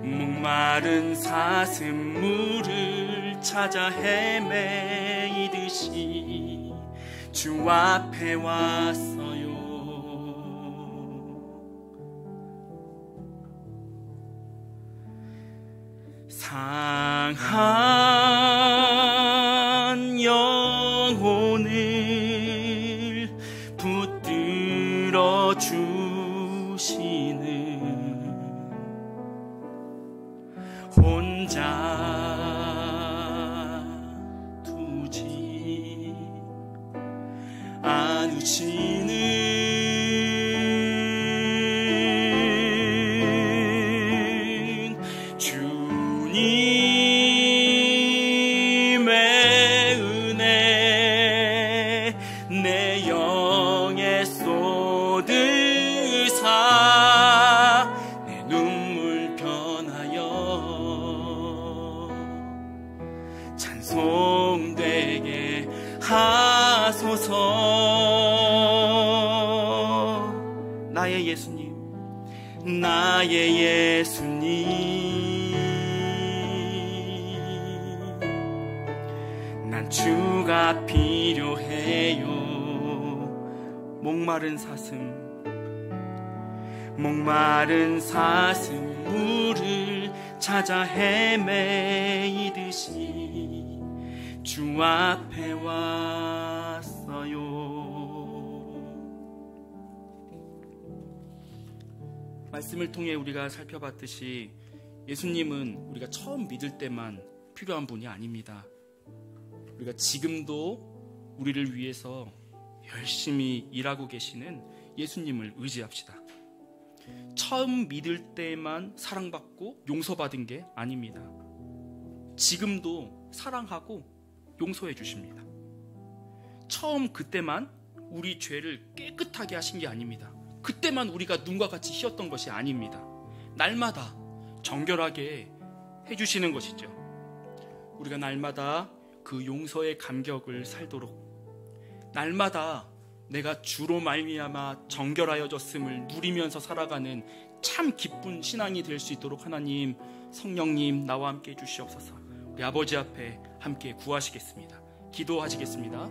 목마른 사슴 물을 찾아 헤매이듯이 주 앞에 왔어요. 상한 영혼을 붙들어 주시는 혼자 두지 않으시는 주님의 은혜 내 영에 쏟으사 내 눈물 변하여 찬송되게 하소서. 나의 예수님, 나의 예수님, 난 주가 필요해요. 목마른 사슴 물을 찾아 헤매이듯이 주 앞에 왔어요. 말씀을 통해 우리가 살펴봤듯이 예수님은 우리가 처음 믿을 때만 필요한 분이 아닙니다. 우리가 지금도 우리를 위해서 열심히 일하고 계시는 예수님을 의지합시다. 처음 믿을 때만 사랑받고 용서받은 게 아닙니다. 지금도 사랑하고 용서해 주십니다. 처음 그때만 우리 죄를 깨끗하게 하신 게 아닙니다. 그때만 우리가 눈과 같이 희었던 것이 아닙니다. 날마다 정결하게 해주시는 것이죠. 우리가 날마다 그 용서의 감격을 살도록, 날마다 내가 주로 말미암아 정결하여졌음을 누리면서 살아가는 참 기쁜 신앙이 될 수 있도록 하나님, 성령님 나와 함께 해주시옵소서. 우리 아버지 앞에 함께 구하시겠습니다. 기도하시겠습니다.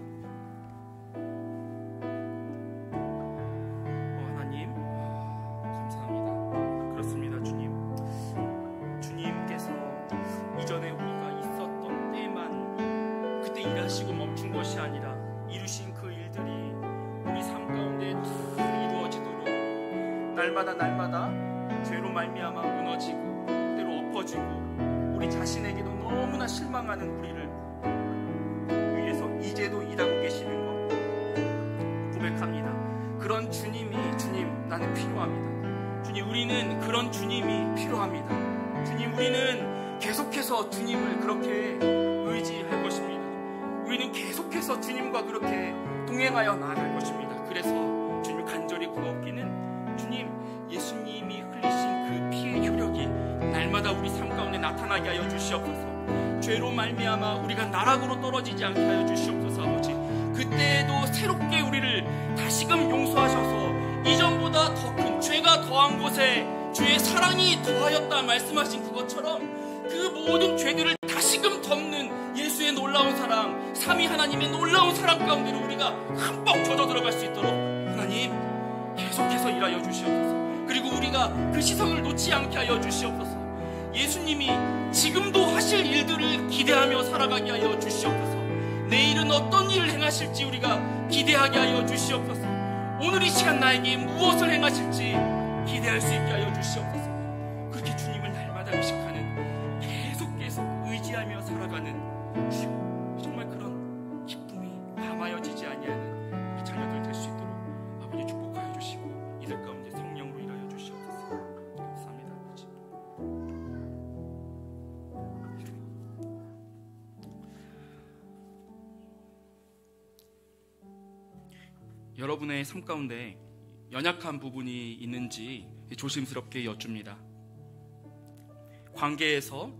이루신 것이 아니라 이루신 그 일들이 우리 삶 가운데 다 이루어지도록 날마다 죄로 말미암아 무너지고 때로 엎어지고 우리 자신에게도 너무나 실망하는 우리를 위해서 이제도 일하고 계시는 것 고백합니다. 그런 주님이 주님 나는 필요합니다. 주님 우리는 그런 주님이 필요합니다. 주님 우리는 계속해서 주님을 그렇게 의지할 것입니다. 우리는 계속해서 주님과 그렇게 동행하여 나아갈 것입니다. 그래서 주님 간절히 구하옵기는 주님 예수님이 흘리신 그 피의 효력이 날마다 우리 삶 가운데 나타나게 하여 주시옵소서. 죄로 말미암아 우리가 나락으로 떨어지지 않게 하여 주시옵소서. 아버지 그때에도 새롭게 우리를 다시금 용서하셔서 이전보다 더 큰 죄가 더한 곳에 주의 사랑이 더하였다 말씀하신 그것처럼 그 모든 죄들을 다시금 덮는 예수의 놀라운 사랑, 삼위 하나님의 놀라운 사랑 가운데로 우리가 흠뻑 젖어 들어갈 수 있도록 하나님 계속해서 일하여 주시옵소서. 그리고 우리가 그 시선을 놓지 않게 하여 주시옵소서. 예수님이 지금도 하실 일들을 기대하며 살아가게 하여 주시옵소서. 내일은 어떤 일을 행하실지 우리가 기대하게 하여 주시옵소서. 오늘 이 시간 나에게 무엇을 행하실지 기대할 수 있게 하여 주시옵소서. 그렇게 주님을 날마다 의식하는 계속 의지하며 살아가는 정말 그런 기쁨이 감하여지지 아니하는 우리 자녀들 될 수 있도록 아버지 축복하여 주시고 이들 가운데 성령으로 일하여 주시옵소서. 감사합니다. 아버지. 여러분의 삶 가운데 연약한 부분이 있는지 조심스럽게 여쭙니다. 관계에서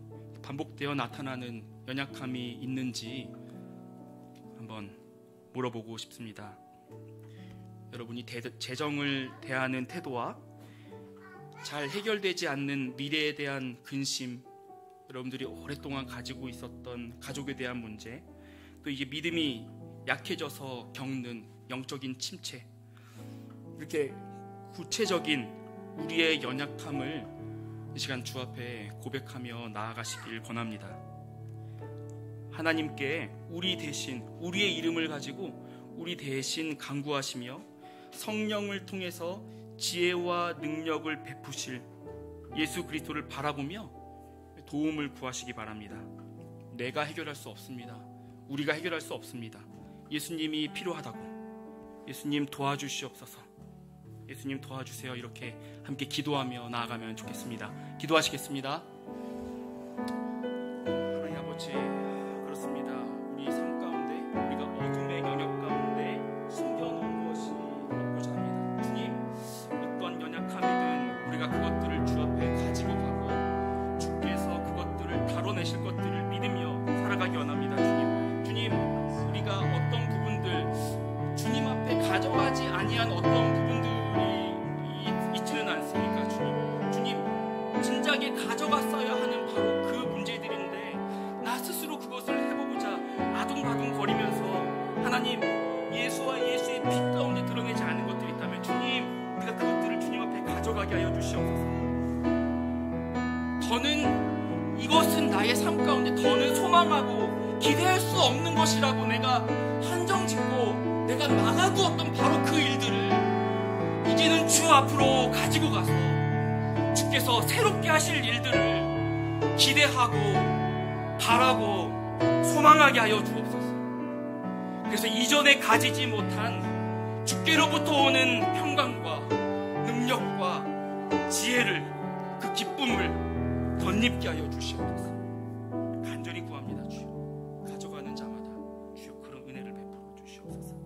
반복되어 나타나는 연약함이 있는지 한번 물어보고 싶습니다. 여러분이 재정을 대하는 태도와 잘 해결되지 않는 미래에 대한 근심, 여러분들이 오랫동안 가지고 있었던 가족에 대한 문제, 또 이게 믿음이 약해져서 겪는 영적인 침체, 이렇게 구체적인 우리의 연약함을 이 시간 주 앞에 고백하며 나아가시길 권합니다. 하나님께 우리 대신 우리의 이름을 가지고 우리 대신 간구하시며 성령을 통해서 지혜와 능력을 베푸실 예수 그리스도를 바라보며 도움을 구하시기 바랍니다. 내가 해결할 수 없습니다. 우리가 해결할 수 없습니다. 예수님이 필요하다고, 예수님 도와주시옵소서, 예수님 도와주세요, 이렇게 함께 기도하며 나아가면 좋겠습니다. 기도하시겠습니다. 하나님 아버지, 그렇습니다. 우리 삶 가운데 우리가 어둠의 영역 가운데 숨겨놓은 것이 있고자 합니다. 주님, 어떤 연약함이든 우리가 그것들을 주 앞에 가지고 가고 주께서 그것들을 다뤄내실 것들을 믿으며 살아가기 원합니다. 주님, 우리가 어떤 부분들 주님 앞에 가져가지 아니한 어떤 부분들이 있지는 않습니까? 주님, 진작에 가져갔어야 하는 바로 그 문제들인데 나 스스로 그것을 해보고자 아둥바둥거리면서 하나님, 예수와 예수의 피 가운데 드러내지 않은 것들이 있다면 주님, 우리가 그것들을 주님 앞에 가져가게 하여 주시옵소서. 더는 이것은 나의 삶 가운데 더는 소망하고 기대할 수 없는 것이라고 내가 한정짓고 내가 막아두었던 바로 그 일들을 이제는 주 앞으로 가지고 가서 주께서 새롭게 하실 일들을 기대하고 바라고 소망하게 하여 주옵소서. 그래서 이전에 가지지 못한 주께로부터 오는 평강과 능력과 지혜를, 그 기쁨을 덧입게 하여 주시옵소서. 간절히 구합니다. 주여, 가져가는 자마다 주여 그런 은혜를 베풀어 주시옵소서.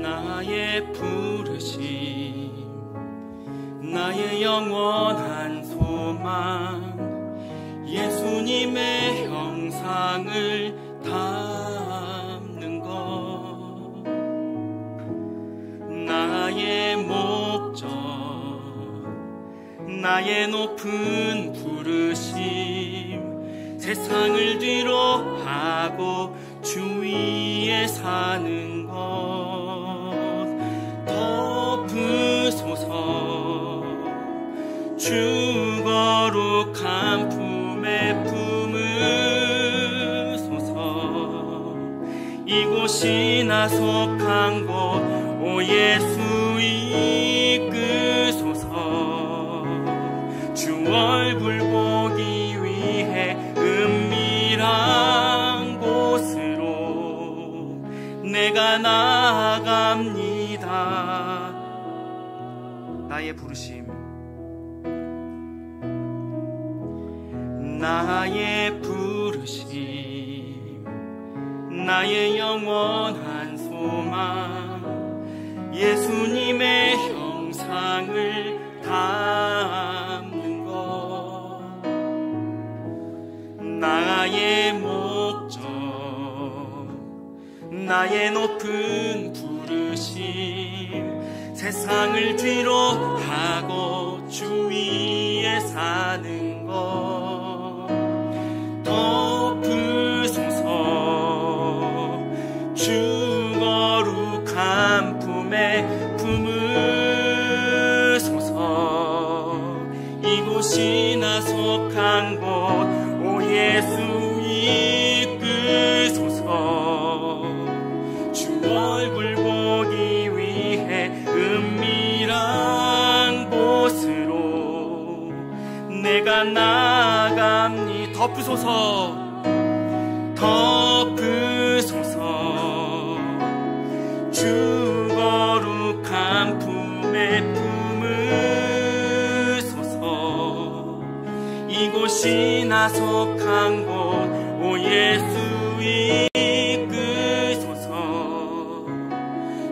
나의 부르심, 나의 영원한 소망, 예수님의 형상을 닮아 나의 높은 부르심 세상을 뒤로 하고 주 위에 사는 것 덮으소서. 주 거룩한 품에 품으소서. 이곳이나 속한 곳 오 예수 이끄소서. 주 얼굴 보기 위해 은밀한 곳으로 내가 나아갑니다. 나의 부르심, 나의 부르심, 나의 영원한 소망, 예수님의 형상을 담는 것, 나의 목적, 나의 높은 부르심 세상을 뒤로 하고 주 위에 사는 것 덮으소서. 주 거룩한 품에 품으소서. 이곳이나 속한 곳 오 예수 이끄소서. 주 얼굴 보기 위해 은밀한 곳으로 내가 나아갑니. 덮으소서. 덮으소서. 주 거룩한 품에 품으소서. 이곳이나 속한 곳 오 예수 이끄소서.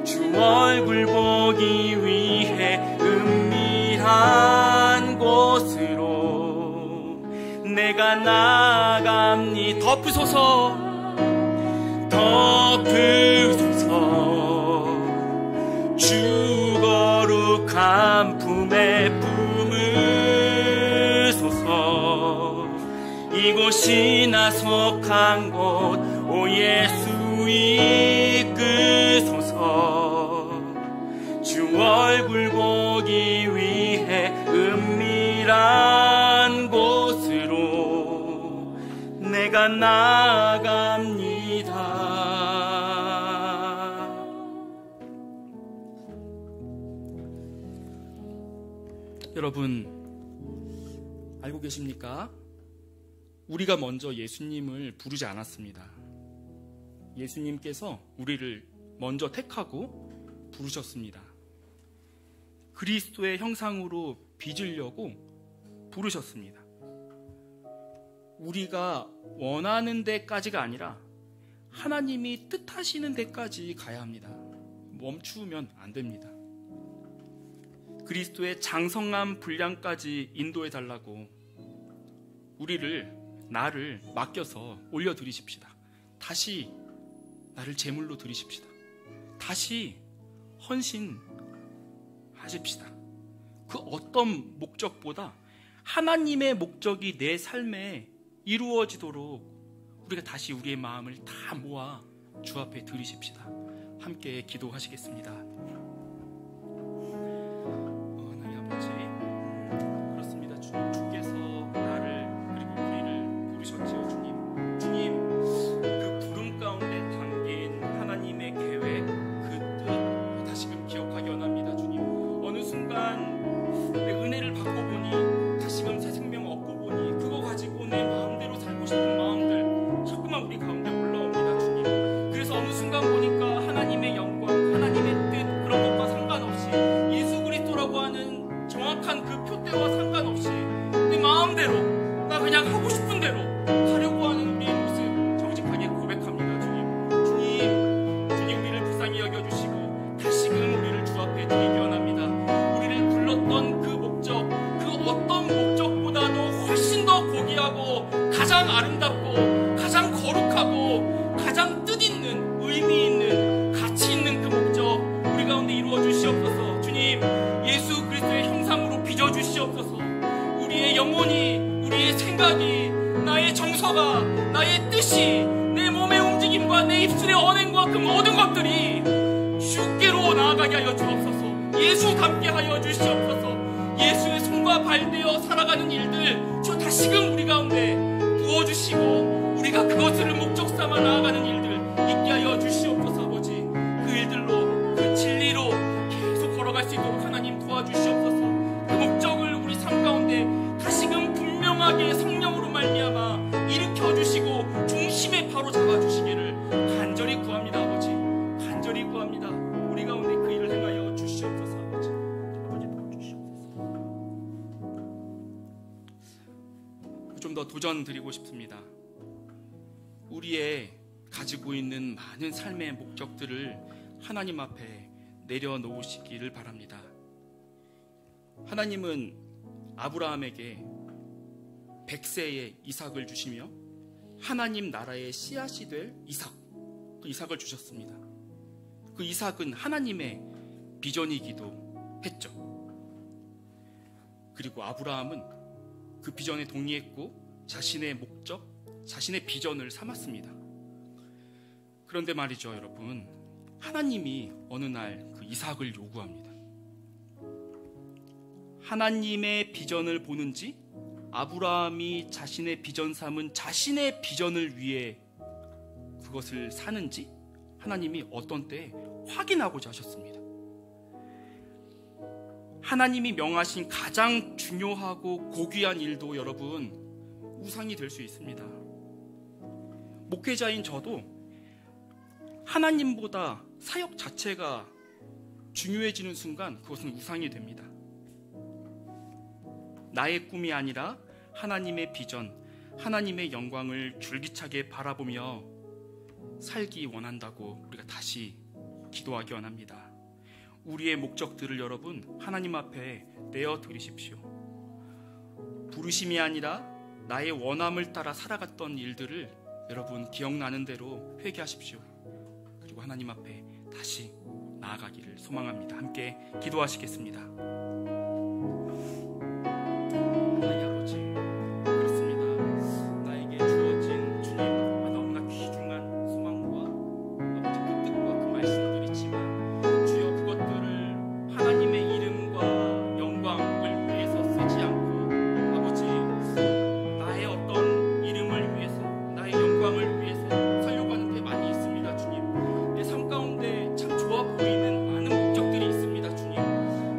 주 얼굴 보기 위해 은밀한 곳으로 내가 나아갑니. 덮으소서. 덮으소서. 주 거룩한 품에 품으소서. 이곳이나 속한 곳 오 예수 이끄소서. 주 얼굴 보기 위해 은밀한 곳으로 내가 나아갑니다. 여러분, 알고 계십니까? 우리가 먼저 예수님을 부르지 않았습니다. 예수님께서 우리를 먼저 택하고 부르셨습니다. 그리스도의 형상으로 빚으려고 부르셨습니다. 우리가 원하는 데까지가 아니라 하나님이 뜻하시는 데까지 가야 합니다. 멈추면 안 됩니다. 그리스도의 장성한 분량까지 인도해 달라고 나를 맡겨서 올려드리십시다. 다시 나를 제물로 드리십시다. 다시 헌신하십시다. 그 어떤 목적보다 하나님의 목적이 내 삶에 이루어지도록 우리가 다시 우리의 마음을 다 모아 주 앞에 드리십시다. 함께 기도하시겠습니다. 하나님 아버지, 그렇습니다. 주님, 주께서 나를 그리고 우리를 부르셨지요. 주님, 그 부름 가운데 담긴 하나님의 계획, 그 뜻 다시금 기억하기 원합니다. 주님, 어느 순간 내 은혜를 받고 보니, 다시금 새 생명 얻고 보니, 그거 가지고 내 마음대로 살고 싶은 마음들 자꾸만 우리 가운데 올라옵니다. 주님, 그래서 어느 순간 보니까 하나님의 영광, 하나님의 뜻, 그런 주여 그 모든 것들이 주께로 나아가게 하여 주옵소서. 예수 닮게 하여 주시옵소서. 예수의 손과 발되어 살아가는 일들 주 다시금 우리 가운데 부어주시고 우리가 그것을 목적 삼아 나아가는 일들 있게 하여 주시옵소서. 아버지 그 일들로 그 진리로 계속 걸어갈 수 있도록 하나님 도와주시옵소서. 그 목적을 우리 삶 가운데 다시금 분명하게 성령으로 말미암아 일으켜주시고 중심에 바로 잡아주시기를 간절히 구합니다. 아버지 간절히 구합니다. 우리 가운데 그 일을 행하여 주시옵소서. 아버지 도와주시옵소서. 좀 더 도전 드리고 싶습니다. 우리의 가지고 있는 많은 삶의 목적들을 하나님 앞에 내려놓으시기를 바랍니다. 하나님은 아브라함에게 100세의 이삭을 주시며 하나님 나라의 씨앗이 될 이삭, 그 이삭을 주셨습니다. 그 이삭은 하나님의 비전이기도 했죠. 그리고 아브라함은 그 비전에 동의했고 자신의 목적, 자신의 비전을 삼았습니다. 그런데 말이죠, 여러분, 하나님이 어느 날 그 이삭을 요구합니다. 하나님의 비전을 보는지 아브라함이 자신의 비전 삼은 자신의 비전을 위해 그것을 사는지 하나님이 어떤 때에 확인하고자 하셨습니다. 하나님이 명하신 가장 중요하고 고귀한 일도 여러분 우상이 될 수 있습니다. 목회자인 저도 하나님보다 사역 자체가 중요해지는 순간 그것은 우상이 됩니다. 나의 꿈이 아니라 하나님의 비전, 하나님의 영광을 줄기차게 바라보며 살기 원한다고 우리가 다시 기도하기 원합니다. 우리의 목적들을 여러분 하나님 앞에 내어드리십시오. 부르심이 아니라 나의 원함을 따라 살아갔던 일들을 여러분 기억나는 대로 회개하십시오. 그리고 하나님 앞에 다시 나아가기를 소망합니다. 함께 기도하시겠습니다. 하나님 아버지, 그렇습니다. 나에게 주어진 주님 너무나 귀중한 소망과 아버지 그 뜻과 그 말씀들이 있지만 주여 그것들을 하나님의 이름과 영광을 위해서 쓰지 않고 아버지 나의 어떤 이름을 위해서 나의 영광을 위해서 살려고 하는 데 많이 있습니다. 주님, 내 삶 가운데 참 좋아 보이는 많은 목적들이 있습니다.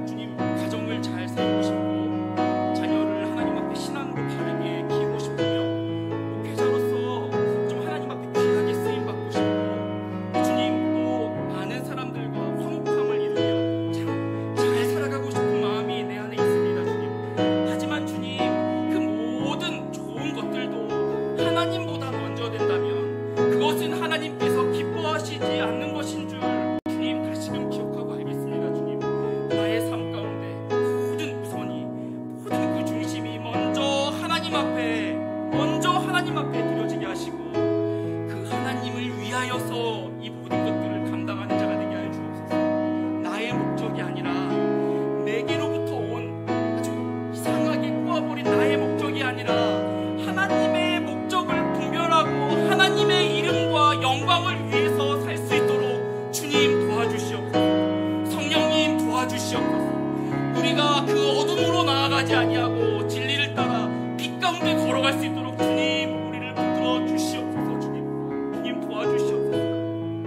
주님 가정을 잘 살고 싶고 자녀를 하나님 앞에 신앙으로 바르게 키우고 싶으며 목회자로서 좀 하나님 앞에 귀하게 쓰임받고 싶고 주님 또 많은 사람들과 화목함을 이루며 참 잘 살아가고 싶은 마음이 내 안에 있습니다. 주님, 하지만 주님 그 모든 좋은 것들도 하나님보다 먼저 된다면 그것은 하나님께서 기뻐하시지 않는 것인 줄 주님 다시금 기억하고 알겠습니다. 주님, 나의 삶 가운데 모든 우선이 모든 그 중심이 먼저 하나님 앞에 드려지게 하시고 그 하나님을 위하여서 이 모든 것들을 감당하는 자가 되게 하여 주옵소서. 나의 목적이 아니라 내게로부터 온 아주 이상하게 꼬아버린 나의 목적이 아니라 하나님의 목적을 분별하고 하나님의 이름과 영광을 위해서 살 수 있도록 주님 도와주시옵소서. 성령님 도와주시옵소서. 우리가 그 어둠으로 나아가지 아니하고 진리를 따라 빛 가운데 걸어갈 수 있도록 주님 우리를 붙들어 주시옵소서. 주님 도와주시옵소서.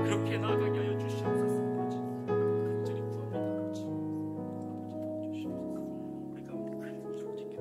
그렇게 나아가게 하여 주시옵소서. 간절히 구합니다. 아버지 도와주시옵소서. 우리 가운데 큰 일을 지켜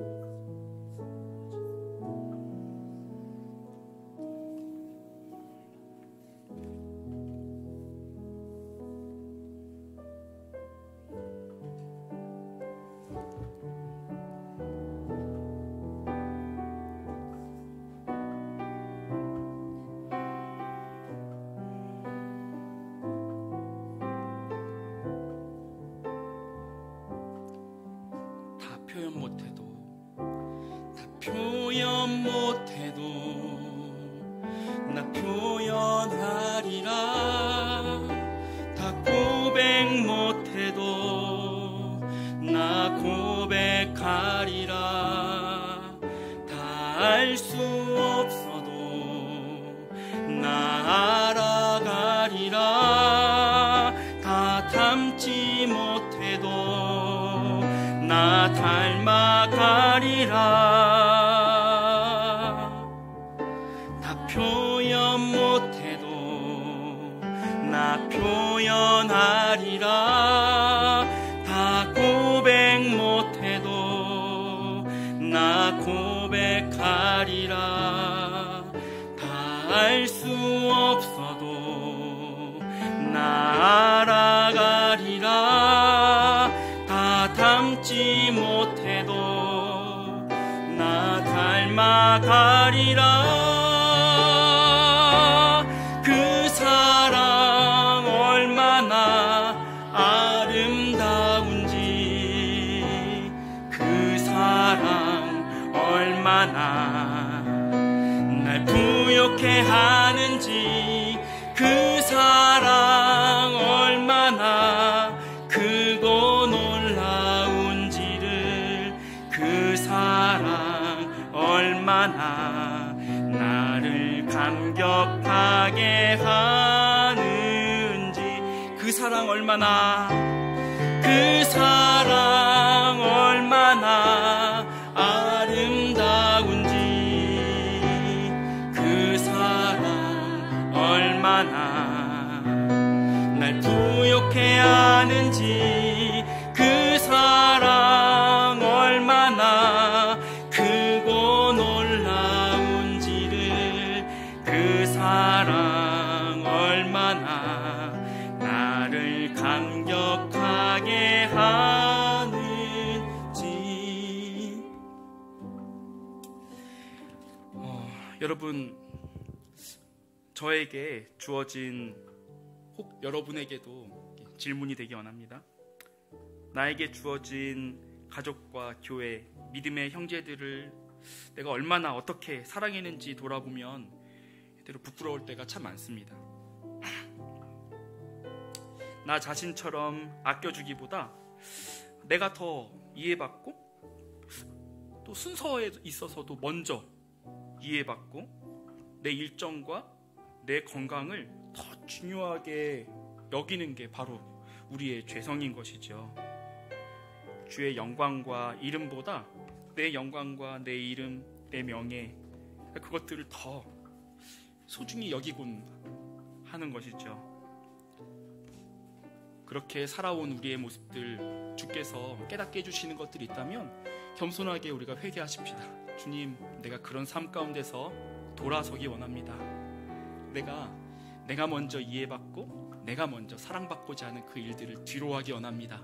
표현 못해도 나 표현하리라. 다 고백 못해도 나 고백하리라. 다 알 수 없어도 나 알아가리라. 아니라 다 닮지 못해도 나 닮아가리라. 다 표현 못해도 나 표현하리라. 다 고백 못해도 나 고백하리라. 다 알 수 없어도 나 알아가리라. 다 닮지 못해도 나 닮아가리라. 그 사랑 얼마나 아름다운지, 그 사랑 얼마나 날 부욕해 하는지, 그 사랑 얼마나 크고 놀라운지를, 그 사랑 얼마나 나를 감격하게 하는지, 그 사랑 얼마나, 그 사랑 얼마나 아름다운지, 그 사랑 얼마나 날 부욕해 하는지, 그 사랑 얼마나 크고 놀라운지를, 그 사랑 얼마나 나를 감격하게 하는지. 여러분, 저에게 주어진, 혹 여러분에게도 질문이 되기 원합니다. 나에게 주어진 가족과 교회, 믿음의 형제들을 내가 얼마나 어떻게 사랑했는지 돌아보면 때로 부끄러울 때가 참 많습니다. 나 자신처럼 아껴주기보다 내가 더 이해받고 또 순서에 있어서도 먼저 이해받고 내 일정과 내 건강을 더 중요하게 여기는 게 바로 우리의 죄성인 것이죠. 주의 영광과 이름보다 내 영광과 내 이름, 내 명예, 그것들을 더 소중히 여기곤 하는 것이죠. 그렇게 살아온 우리의 모습들 주께서 깨닫게 해주시는 것들이 있다면 겸손하게 우리가 회개하십시다. 주님, 내가 그런 삶 가운데서 돌아서기 원합니다. 내가 먼저 이해받고 내가 먼저 사랑받고자 하는 그 일들을 뒤로하기 원합니다.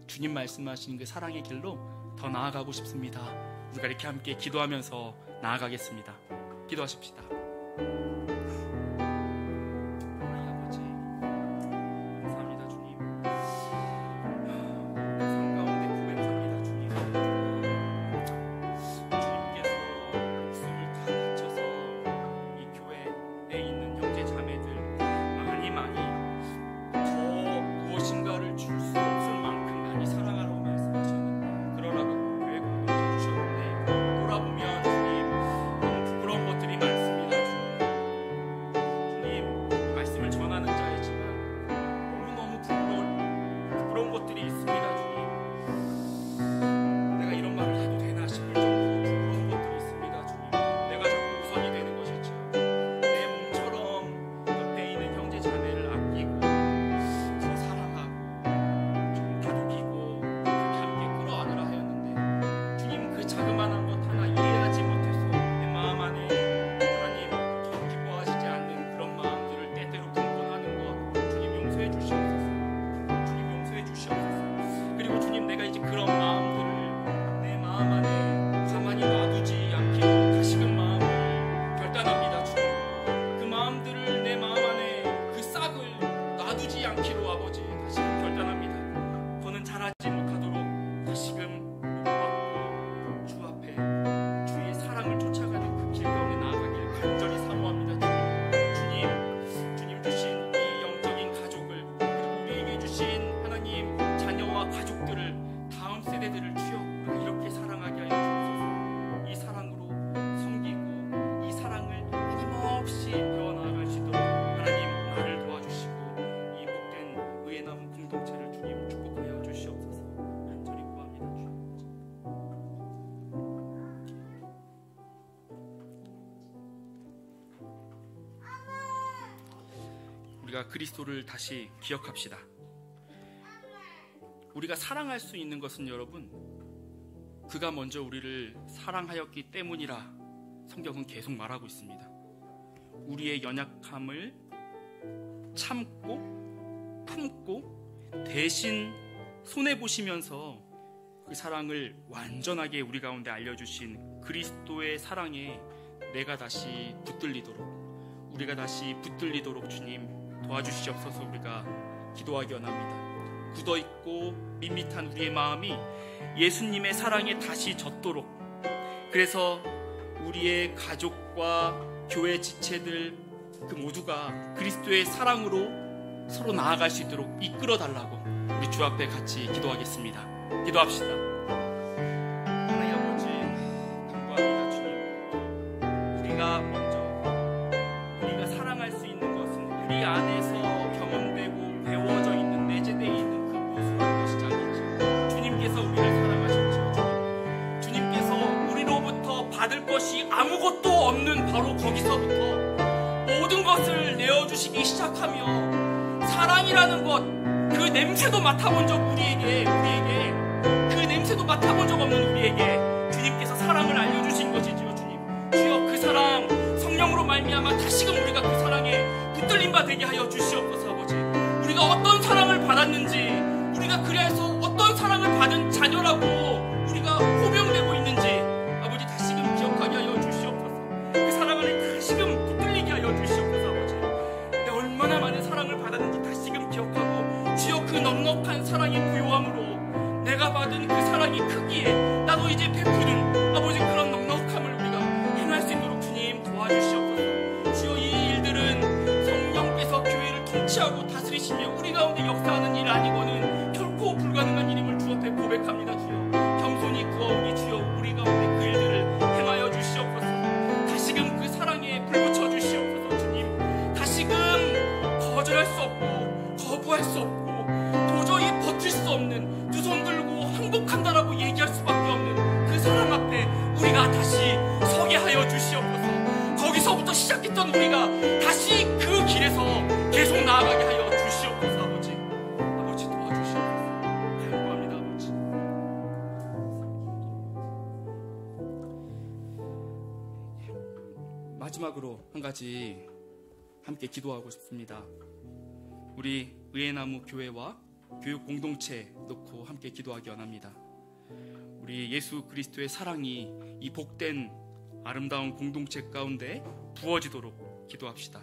주님 말씀하시는 그 사랑의 길로 더 나아가고 싶습니다. 우리가 이렇게 함께 기도하면서 나아가겠습니다. 기도하십시다. 우리가 그리스도를 다시 기억합시다. 우리가 사랑할 수 있는 것은 여러분, 그가 먼저 우리를 사랑하였기 때문이라 성경은 계속 말하고 있습니다. 우리의 연약함을 참고 품고 대신 손해보시면서 그 사랑을 완전하게 우리 가운데 알려주신 그리스도의 사랑에 내가 다시 붙들리도록, 우리가 다시 붙들리도록 주님 도와주시옵소서. 우리가 기도하기 원합니다. 굳어있고 밋밋한 우리의 마음이 예수님의 사랑에 다시 젖도록, 그래서 우리의 가족과 교회 지체들 그 모두가 그리스도의 사랑으로 서로 나아갈 수 있도록 이끌어 달라고 우리 주 앞에 같이 기도하겠습니다. 기도합시다. 하나님 아버지, 간구합니다. 주님, 우리가 먼저 우리가 사랑할 수 있는 것은 우리 안에서 경험되고 배워져 있는, 내재되어 있는 그 무수한 것이 아니죠. 주님께서 우리를 사랑하셨죠. 주님께서 우리로부터 받을 것이 아무것도 없는 바로 거기서부터 모든 것을 내어주시기 시작하며, 사랑이라는 것, 그 냄새도 맡아본 적 우리에게 그 냄새도 맡아본 적 없는 우리에게 주님께서 사랑을 알려주신 것이지요. 주님, 주여 그 사랑 성령으로 말미암아 다시금 우리가 그 사랑에 붙들림 바 되게 하여 주시옵소서. 아버지, 우리가 어떤 사랑을 받았는지, 우리가 그래서 어떤 사랑을 받은 자녀라고 우리가 호명되고 있는지 아버지 다시금 기억하게 하여 주시옵소서. 그 사랑 안에 다시금 붙들리게 하여 주시옵소서. 아버지, 내가 얼마나 많은 사랑을 받았는지 다시금 기억하고, 주여 그 넉넉한 사랑의 부요함으로 내가 받은 그 사랑의 크기에 나도 이제 베푸는 아버지 그런 넉넉함을 우리가 행할 수 있도록 주님 도와주시옵소서. 주여 이 일들은 성령께서 교회를 통치하고 다스리시며 우리 가운데 역사하는 일 아니고는 결코 불가능한 일임을 주 앞에 고백합니다. 주여 겸손히 구하오니 주여 우리 가운데 그 일들을 행하여 주시옵소서. 다시금 그 사랑에 불붙여 주시옵소서. 주님, 다시금 거절할 수 없고 거부할 수 없고 도저히 버틸 수 없는, 두 손 들고 항복한다라고 얘기할 수밖에 없는 그 사랑 앞에 우리가 다시 서게 하여 주시옵소서. 거기서부터 시작했던 우리가 다시 그 길에서 계속 나아가게 하여 주시옵소서. 아버지 도와주시옵소서. 간구합니다. 아버지, 마지막으로 한 가지 함께 기도하고 싶습니다. 우리 의회나무 교회와 교육 공동체 놓고 함께 기도하기 원합니다. 우리 예수 그리스도의 사랑이 이 복된 아름다운 공동체 가운데 부어지도록 기도합시다.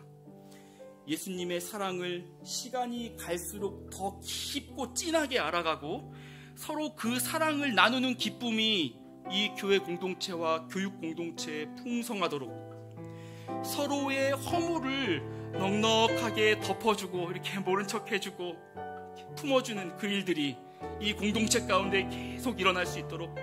예수님의 사랑을 시간이 갈수록 더 깊고 진하게 알아가고 서로 그 사랑을 나누는 기쁨이 이 교회 공동체와 교육 공동체에 풍성하도록, 서로의 허물을 넉넉하게 덮어주고 이렇게 모른 척 해주고 품어주는 그 일들이 이 공동체 가운데 계속 일어날 수 있도록,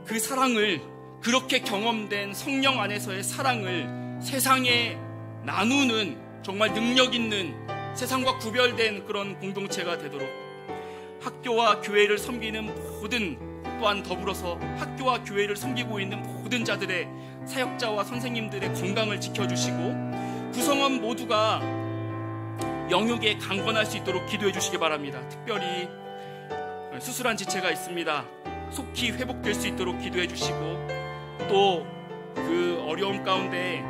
그 사랑을, 그렇게 경험된 성령 안에서의 사랑을 세상에 나누는 정말 능력 있는, 세상과 구별된 그런 공동체가 되도록, 학교와 교회를 섬기는 모든, 또한 더불어서 학교와 교회를 섬기고 있는 모든 자들의, 사역자와 선생님들의 건강을 지켜주시고 구성원 모두가 영육에 강건할 수 있도록 기도해 주시기 바랍니다. 특별히 수술한 지체가 있습니다. 속히 회복될 수 있도록 기도해 주시고, 또 그 어려움 가운데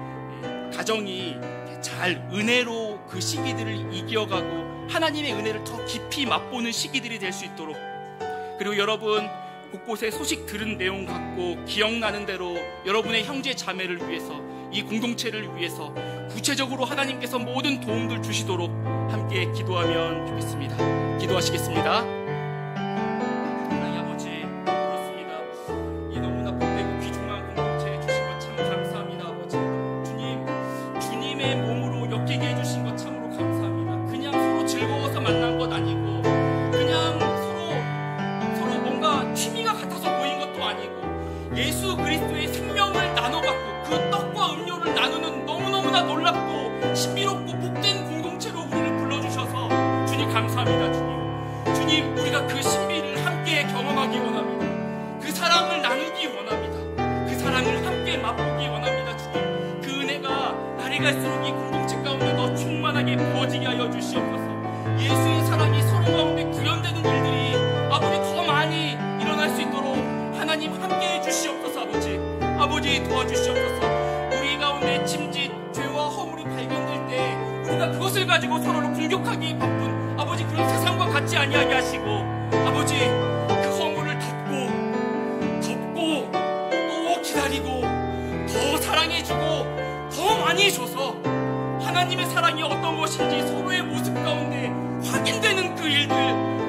가정이 잘 은혜로 그 시기들을 이겨가고 하나님의 은혜를 더 깊이 맛보는 시기들이 될 수 있도록, 그리고 여러분 곳곳에 소식 들은 내용 갖고 기억나는 대로 여러분의 형제 자매를 위해서, 이 공동체를 위해서 구체적으로 하나님께서 모든 도움들 주시도록 함께 기도하면 좋겠습니다. 기도하시겠습니다. 하나님 아버지, 그렇습니다. 이 너무나 복되고 귀중한 공동체 주신 것 참 감사합니다. 아버지, 주님의 몸으로 엮이게 해주신 것 참으로 감사합니다. 그냥 서로 즐거워서 만난 것 아니고, 그냥 서로 뭔가 취미가 같아서 모인 것도 아니고, 예수 그리스도의 생명을 나눠갖고 그 떡과 음료를 나누는 너무너무나 놀랍고 신비롭고 복된 공동체로 우리를 불러주셔서 주님 감사합니다. 주님, 우리가 그 신비를 함께 경험하기 원합니다. 그 사랑을 나누기 원합니다. 그 사랑을 함께 맛보기 원합니다. 주님, 그 은혜가 날이 갈수록 이 공동체 가운데 가운데 더 충만하게 부어지게 하여 주시옵소서. 예수의 사랑이 서로 가운데 구현되는 일들이 아버지 더 많이 일어날 수 있도록 하나님 함께해 주시옵소서. 아버지 도와주시옵소서. 우리 가운데 짐짓 죄와 허물이 발견될 때 우리가 그것을 가지고 서로를 공격하기 바쁜 아버지 그런 세상과 같지 아니하게 하시고 아버지 그 허물을 덮고 또 기다리고 더 사랑해주고 더 많이 줘서 하나님의 사랑이 어떤 것인지 서로의 모습 가운데 확인되는 그 일들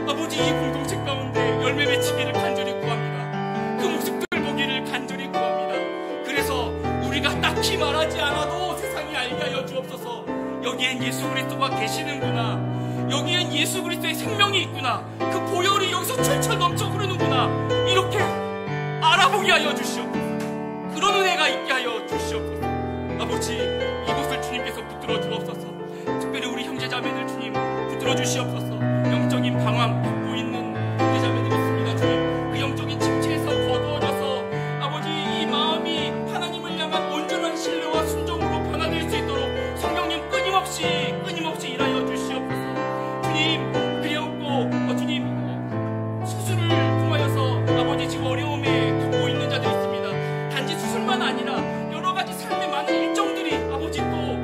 아버지 이 공동체 가운데 열매 맺히기를 간절히 구합니다. 그 모습들 보기를 간절히 구합니다. 그래서 우리가 딱히 말하지 않아도 세상이 알게 하여 주옵소서. 여기엔 예수 그리스도가 계시는구나, 여기엔 예수 그리스도의 생명이 있구나, 그 보혈이 여기서 철철 넘쳐 흐르는구나, 이렇게 알아보게 하여 주시옵소서. 그런 은혜가 있게 하여 주시옵소서. 아버지 이곳을 주님께서 붙들어 주옵소서. 특별히 우리 형제자매들 주님 붙들어 주시옵소서. 영적인 방황 받고 있는 형제자매들이 있습니다. 주님 그 영적인 침체에서 거두어져서 아버지 이 마음이 하나님을 향한 온전한 신뢰와 순종으로 변화될 수 있도록 성령님 끊임없이 일하여 주시옵소서. 주님 그리하고 주님 수술을 통하여서 아버지 지금 어려움에 겪고 있는 자들이 있습니다. 단지 수술만 아니라 여러 가지 삶의 많은 일정들이 아버지 또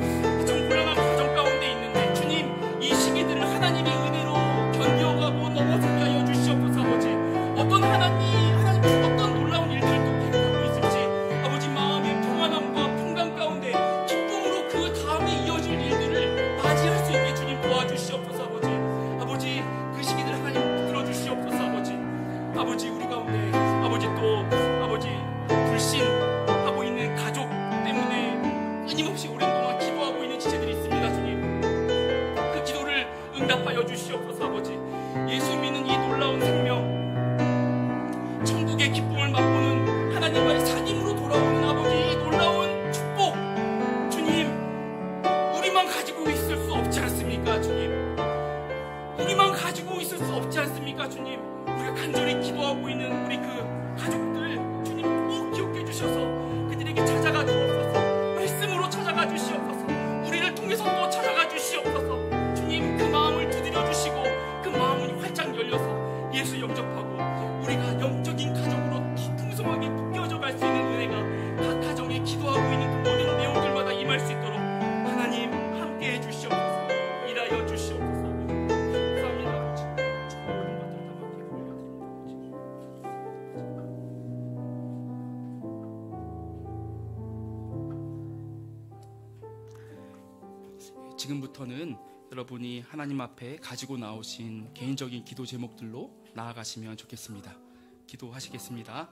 좀 곤란한 과정 가운데 있는데 주님 이 시기들을 하나님의 은혜로 견뎌가고 넘어서게 하여 주시옵소서. 아버지 하나님 어떤 놀라운 일들을 또 계획하고 있을지 아버지 마음의 평안함과 평강 가운데 기쁨으로 그 다음에 이어질 일들을 맞이할 수 있게 주님 도와주시옵소서. 아버지 그 시기들 하나님 붙들어 주시옵소서. 아버지 우리 가운데 아버지 또 불신하고 있는 가족 때문에 끊임없이 오랜 동안 기도하고 있는 지체들이 있습니다. 주님 그 기도를 응답하여 주시옵소서. 아버지 예수 믿는 이 놀라운 생명 천국의 기쁨을 맛보는 하나님과의 사귐으로 돌아오는 아버지 이 놀라운 축복 주님 우리만 가지고 있을 수 없지 않습니까? 주님 우리만 가지고 있을 수 없지 않습니까? 주님 우리가 간절히 기도하고 있는 우리 그 가족들 주님 꼭 기억해 주셔서 그들에게 찾아가 주옵소서. 말씀으로 찾아가 주시옵소서. 우리를 통해서 또 찾아가 주시옵소서. 주님 그 마음을 두드려 주시고 그 마음이 활짝 열려서 예수 영접하고 우리가 영적인 가족으로 더 풍성하게 묶여져 갈 수 있는 은혜가 각 가정에 기도하고 있는 그 모든 내용들마다 임할 수 있도록 하나님 함께해 주시옵소서. 일하여 주시옵소서. 감사합니다. 아버지 모든 것들 다 맡기고 올려드립니다. 지금부터는 여러분이 하나님 앞에 가지고 나오신 개인적인 기도 제목들로 나아가시면 좋겠습니다. 기도하시겠습니다.